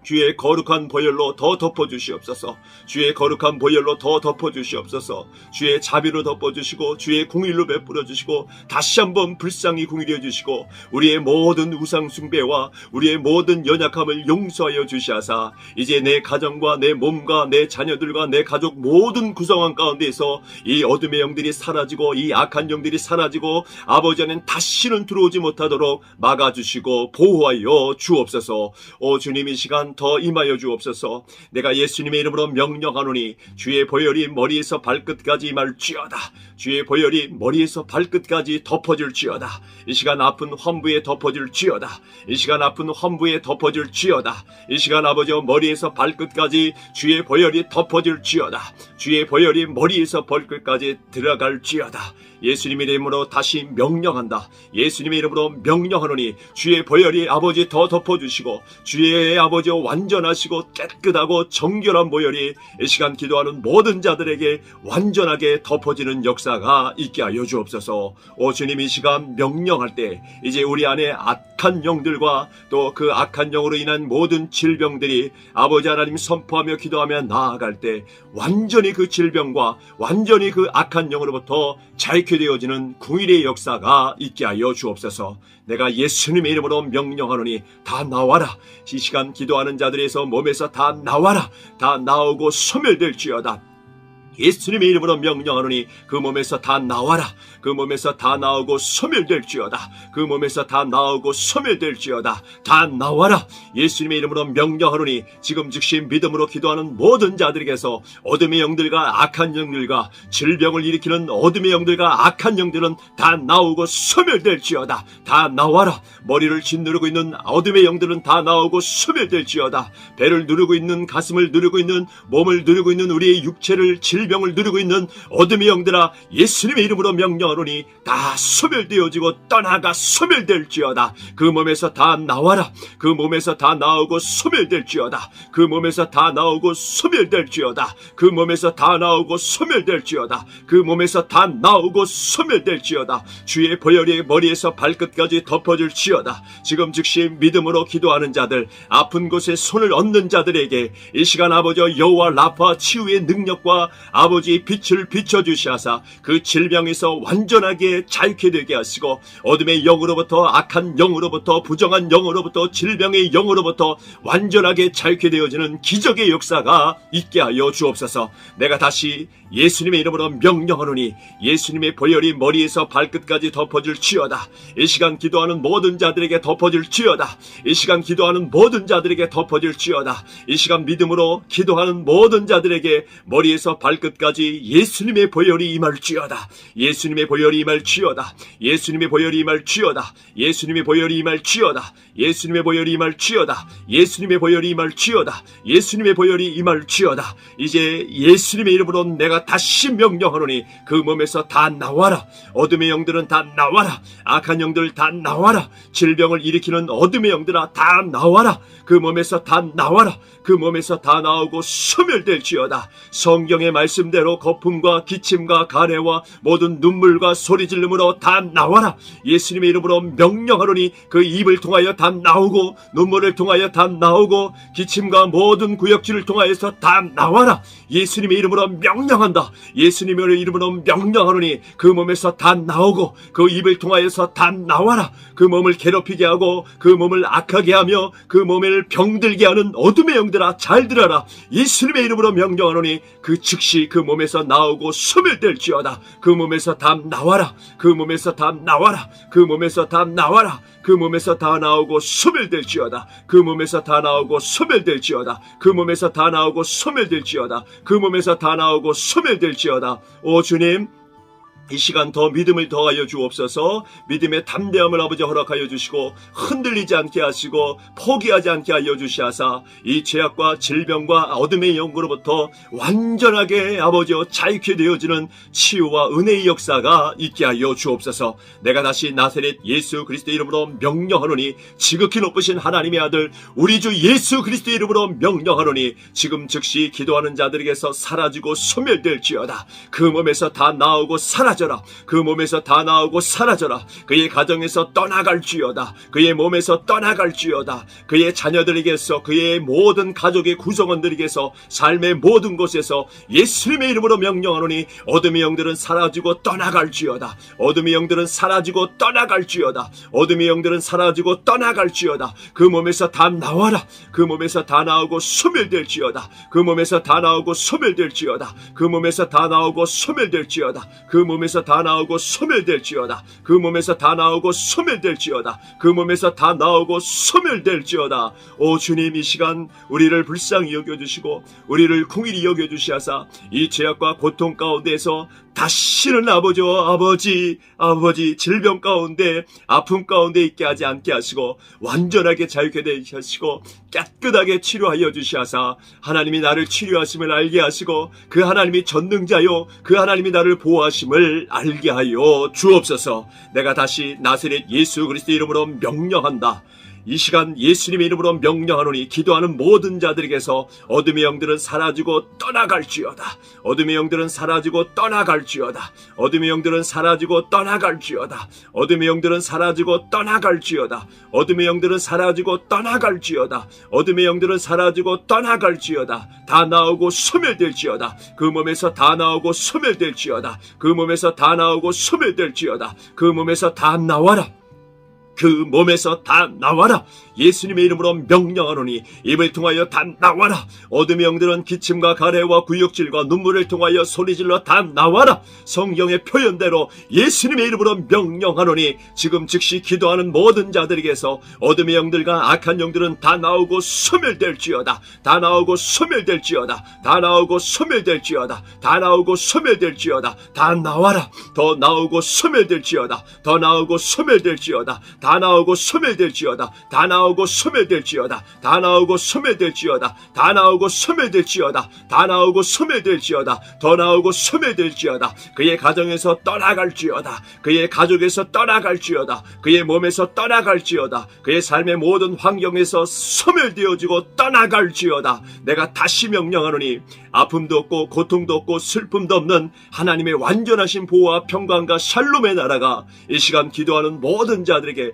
주의 거룩한 보혈로 더 덮어주시옵소서. 주의 거룩한 보혈로 더 덮어주시옵소서. 주의 자비로 덮어주시고 주의 공의로 베풀어주시고 다시 한번 불쌍히 공의해 주시고 우리의 모든 우상 숭배와 우리의 모든 연약함을 용서하여 주시하사 이제 내 가정과 내 몸과 내 자녀들과 내 가족 모든 구성원 가운데에서 이 어둠의 영들이 사라지고 이 악한 영들이 사라지고 아버지 안에 다시는 들어오지 못하도록 막아주시고 보호하여 주옵소서. 오 주님 이 시간 더 임하여 주옵소서. 내가 예수님의 이름으로 명령하노니 주의 보혈이 머리에서 발끝까지 임할지어다. 주의 보혈이 머리에서 발끝까지 덮어질지어다. 이 시간 아픈 환부에 덮어질지어다. 이 시간 아픈 환부에 덮어질지어다. 이 시간 아버지 머리에서 발끝까지 주의 보혈이 덮어질지어다. 주의 보혈이 머리에서 발끝까지 들어갈지어다. 예수님의 이름으로 다시 명령한다. 예수님의 이름으로 명령하노니 주의 보혈이 아버지 더 덮어주시고 주의 아버지 완전하시고 깨끗하고 정결한 보혈이 이 시간 기도하는 모든 자들에게 완전하게 덮어지는 역사가 있게 하여 주옵소서. 오 주님 이 시간 명령할 때 이제 우리 안에 악한 영들과 또 그 악한 영으로 인한 모든 질병들이 아버지 하나님 선포하며 기도하며 나아갈 때 완전히 그 질병과 완전히 그 악한 영으로부터 자유케 되어지는 궁일의 역사가 있게 하여 주옵소서. 내가 예수님의 이름으로 명령하노니 다 나와라. 이 시간 기도하는 자들에서 몸에서 다 나와라. 다 나오고 소멸될지어다. 예수님의 이름으로 명령하노니 그 몸에서 다 나와라. 그 몸에서 다 나오고 소멸될지어다. 그 몸에서 다 나오고 소멸될지어다. 다 나와라. 예수님의 이름으로 명령하노니 지금 즉시 믿음으로 기도하는 모든 자들에게서 어둠의 영들과 악한 영들과 질병을 일으키는 어둠의 영들과 악한 영들은 다 나오고 소멸될지어다. 다 나와라. 머리를 짓누르고 있는 어둠의 영들은 다 나오고 소멸될지어다. 배를 누르고 있는 가슴을 누르고 있는 몸을 누르고 있는 우리의 육체를 질병을 누르고 있는 어둠의 영들아 예수님의 이름으로 명령하노니 다 소멸되어지고 떠나가 소멸될지어다. 그 몸에서 다 나와라. 그 몸에서 다 나오고 소멸될지어다. 그 몸에서 다 나오고 소멸될지어다. 그 몸에서 다 나오고 소멸될지어다. 그 몸에서 다 나오고 소멸될지어다. 주의 보혈이 머리에서 발끝까지 덮어질지어다. 지금 즉시 믿음으로 기도하는 자들 아픈 곳에 손을 얹는 자들에게 이 시간 아버지 여호와 라파 치유의 능력과 아버지의 빛을 비춰주시하사 그 질병에서 완전하게 자유케 되게 하시고 어둠의 영으로부터 악한 영으로부터 부정한 영으로부터 질병의 영으로부터 완전하게 자유케 되어지는 기적의 역사가 있게 하여 주옵소서. 내가 다시 예수님의 이름으로 명령하노니 예수님의 보혈이 머리에서 발끝까지 덮어질지어다. 이 시간 기도하는 모든 자들에게 덮어질지어다. 이 시간 기도하는 모든 자들에게 덮어질지어다. 이 시간 믿음으로 기도하는 모든 자들에게 머리에서 발끝까지 예수님의 보혈이 임할지어다. 예수님의 보혈이 임할지어다. 예수님의 보혈이 임할지어다. 예수님의 보혈이 임할지어다. 예수님의 보혈이 임할지어다. 예수님의 보혈이 임할지어다. 예수님의 보혈이 임할지어다. 이제 예수님의 이름으로 내가 다시 명령하노니 그 몸에서 다 나와라. 어둠의 영들은 다 나와라. 악한 영들 다 나와라. 질병을 일으키는 어둠의 영들아 다 나와라. 그 몸에서 다 나와라. 그 몸에서 다 나오고 소멸될지어다. 성경의 말씀대로 거품과 기침과 가래와 모든 눈물과 소리 지름으로 다 나와라. 예수님의 이름으로 명령하노니 그 입을 통하여 다 나오고 눈물을 통하여 다 나오고 기침과 모든 구역질을 통하여서 다 나와라. 예수님의 이름으로 명령한다. 예수님의 이름으로 명령하노니 그 몸에서 다 나오고 그 입을 통하여서 다 나와라. 그 몸을 괴롭히게 하고 그 몸을 악하게 하며 그 몸을 병들게 하는 어둠의 영들아 잘 들어라. 예수님의 이름으로 명령하노니 그 즉시 그 몸에서 나오고 소멸될지어다. 그 몸에서 다 나와라. 그 몸에서 다 나와라. 그 몸에서 다 나와라. 그 몸에서 다 나오고 소멸될지어다. 그 몸에서 다 나오고 소멸될지어다. 그 몸에서 다 나오고 소멸될지어다. 그 몸에서 다 나오고 소멸될지어다. 오 주님 이 시간 더 믿음을 더하여 주옵소서. 믿음의 담대함을 아버지 허락하여 주시고 흔들리지 않게 하시고 포기하지 않게 하여 주시하사 이 죄악과 질병과 어둠의 영으로부터 완전하게 아버지여 자유케 되어지는 치유와 은혜의 역사가 있게 하여 주옵소서. 내가 다시 나사렛 예수 그리스도의 이름으로 명령하노니 지극히 높으신 하나님의 아들 우리 주 예수 그리스도의 이름으로 명령하노니 지금 즉시 기도하는 자들에게서 사라지고 소멸될지어다. 그 몸에서 다 나오고 사라져라. 그 몸에서 다 나오고 사라져라. 그의 가정에서 떠나갈지어다. 그의 몸에서 떠나갈지어다. 그의 자녀들에게서 그의 모든 가족의 구성원들에게서 삶의 모든 곳에서 예수님의 이름으로 명령하노니 어둠의 영들은 사라지고 떠나갈지어다. 어둠의 영들은 사라지고 떠나갈지어다. 어둠의 영들은 사라지고 떠나갈지어다. 그 몸에서 다 나와라. 그 몸에서 다 나오고 소멸될지어다. 그 몸에서 다 나오고 소멸될지어다. 그 몸에서 다 나오고 소멸될지어다. 그 몸에서 다 나오고 소멸될지어다. 그 몸에서 다 나오고 소멸될지어다. 그 몸에서 다 나오고 소멸될지어다. 오 주님, 이 시간 우리를 불쌍히 여겨주시고 우리를 긍휼히 여겨주시하사 이 죄악과 고통 가운데에서 다시는 아버지 질병 가운데 아픔 가운데 있게 하지 않게 하시고 완전하게 자유케 되게 하시고 깨끗하게 치료하여 주시하사 하나님이 나를 치료하심을 알게 하시고 그 하나님이 전능자요 그 하나님이 나를 보호하심을 알게 하여 주옵소서. 내가 다시 나사렛 예수 그리스도의 이름으로 명령한다. 이 시간 예수님의 이름으로 명령하노니 기도하는 모든 자들에게서 어둠의 영들은 사라지고 떠나갈지어다. 어둠의 영들은 사라지고 떠나갈지어다. 어둠의 영들은 사라지고 떠나갈지어다. 어둠의 영들은 사라지고 떠나갈지어다. 어둠의 영들은 사라지고 떠나갈지어다. 어둠의 영들은 사라지고 떠나갈지어다. 다 나오고 소멸될지어다. 그 몸에서 다 나오고 소멸될지어다. 그 몸에서 다 나오고 소멸될지어다. 그 몸에서 다 나와라. 그 몸에서 다 나와라. 예수님의 이름으로 명령하노니 입을 통하여 다 나와라. 어둠의 영들은 기침과 가래와 구역질과 눈물을 통하여 소리질러 다 나와라. 성경의 표현대로 예수님의 이름으로 명령하노니 지금 즉시 기도하는 모든 자들에게서 어둠의 영들과 악한 영들은 다 나오고 소멸될지어다. 다 나오고 소멸될지어다. 다 나오고 소멸될지어다. 다 나오고 소멸될지어다. 다 나와라. 더 나오고 소멸될지어다. 더 나오고 소멸될지어다. 다 나오고 소멸될지어다. 다 나오고 소멸될지어다. 다 나오고 소멸될지어다. 다 나오고 소멸될지어다. 다 나오고 소멸될지어다. 더 나오고 소멸될지어다. 그의 가정에서 떠나갈지어다. 그의 가족에서 떠나갈지어다. 그의 몸에서 떠나갈지어다. 그의 삶의 모든 환경에서 소멸되어지고 떠나갈지어다. 내가 다시 명령하노니 아픔도 없고 고통도 없고 슬픔도 없는 하나님의 완전하신 보호와 평강과 샬롬의 나라가 이 시간 기도하는 모든 자들에게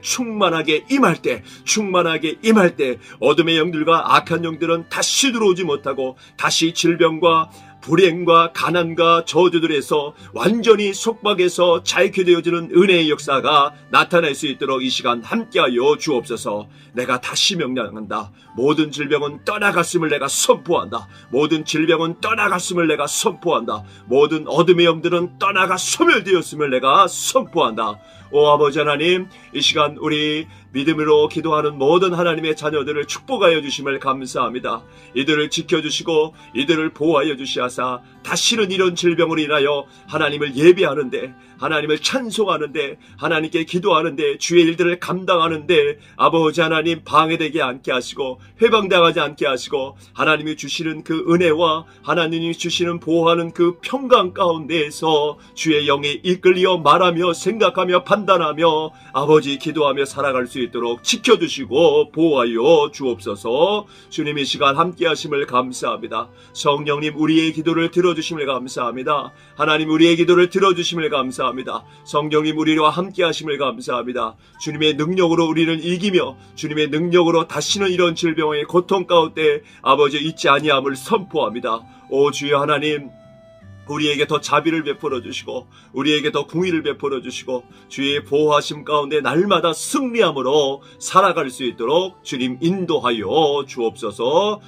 충만하게 임할 때 어둠의 영들과 악한 영들은 다시 들어오지 못하고 다시 질병과 불행과 가난과 저주들에서 완전히 속박에서 자유케 되어지는 은혜의 역사가 나타날 수 있도록 이 시간 함께하여 주옵소서. 내가 다시 명령한다. 모든 질병은 떠나갔음을 내가 선포한다. 모든 질병은 떠나갔음을 내가 선포한다. 모든 어둠의 영들은 떠나가 소멸되었음을 내가 선포한다. 오 아버지 하나님, 이 시간 우리 믿음으로 기도하는 모든 하나님의 자녀들을 축복하여 주심을 감사합니다. 이들을 지켜주시고 이들을 보호하여 주시하사 다시는 이런 질병으로 인하여 하나님을 예배하는데, 하나님을 찬송하는데, 하나님께 기도하는데, 주의 일들을 감당하는데 아버지 하나님 방해되게 않게 하시고 회방당하지 않게 하시고 하나님이 주시는 그 은혜와 하나님이 주시는 보호하는 그 평강 가운데에서 주의 영에 이끌려 말하며 생각하며 판단하며 아버지 기도하며 살아갈 수 있도록 지켜주시고 보호하여 주옵소서. 주님 이 시간 함께 하심을 감사합니다. 성령님 우리의 기도를 들어주심을 감사합니다. 하나님 우리의 기도를 들어주심을 감사합니다. 성령님 우리와 함께 하심을 감사합니다. 주님의 능력으로 우리를 이기며 주님의 능력으로 다시는 이런 질병의 고통 가운데 아버지 있지 아니함을 선포합니다. 오 주여 하나님, 우리에게 더 자비를 베풀어 주시고 우리에게 더 긍휼을 베풀어 주시고 주의 보호하심 가운데 날마다 승리함으로 살아갈 수 있도록 주님 인도하여 주옵소서.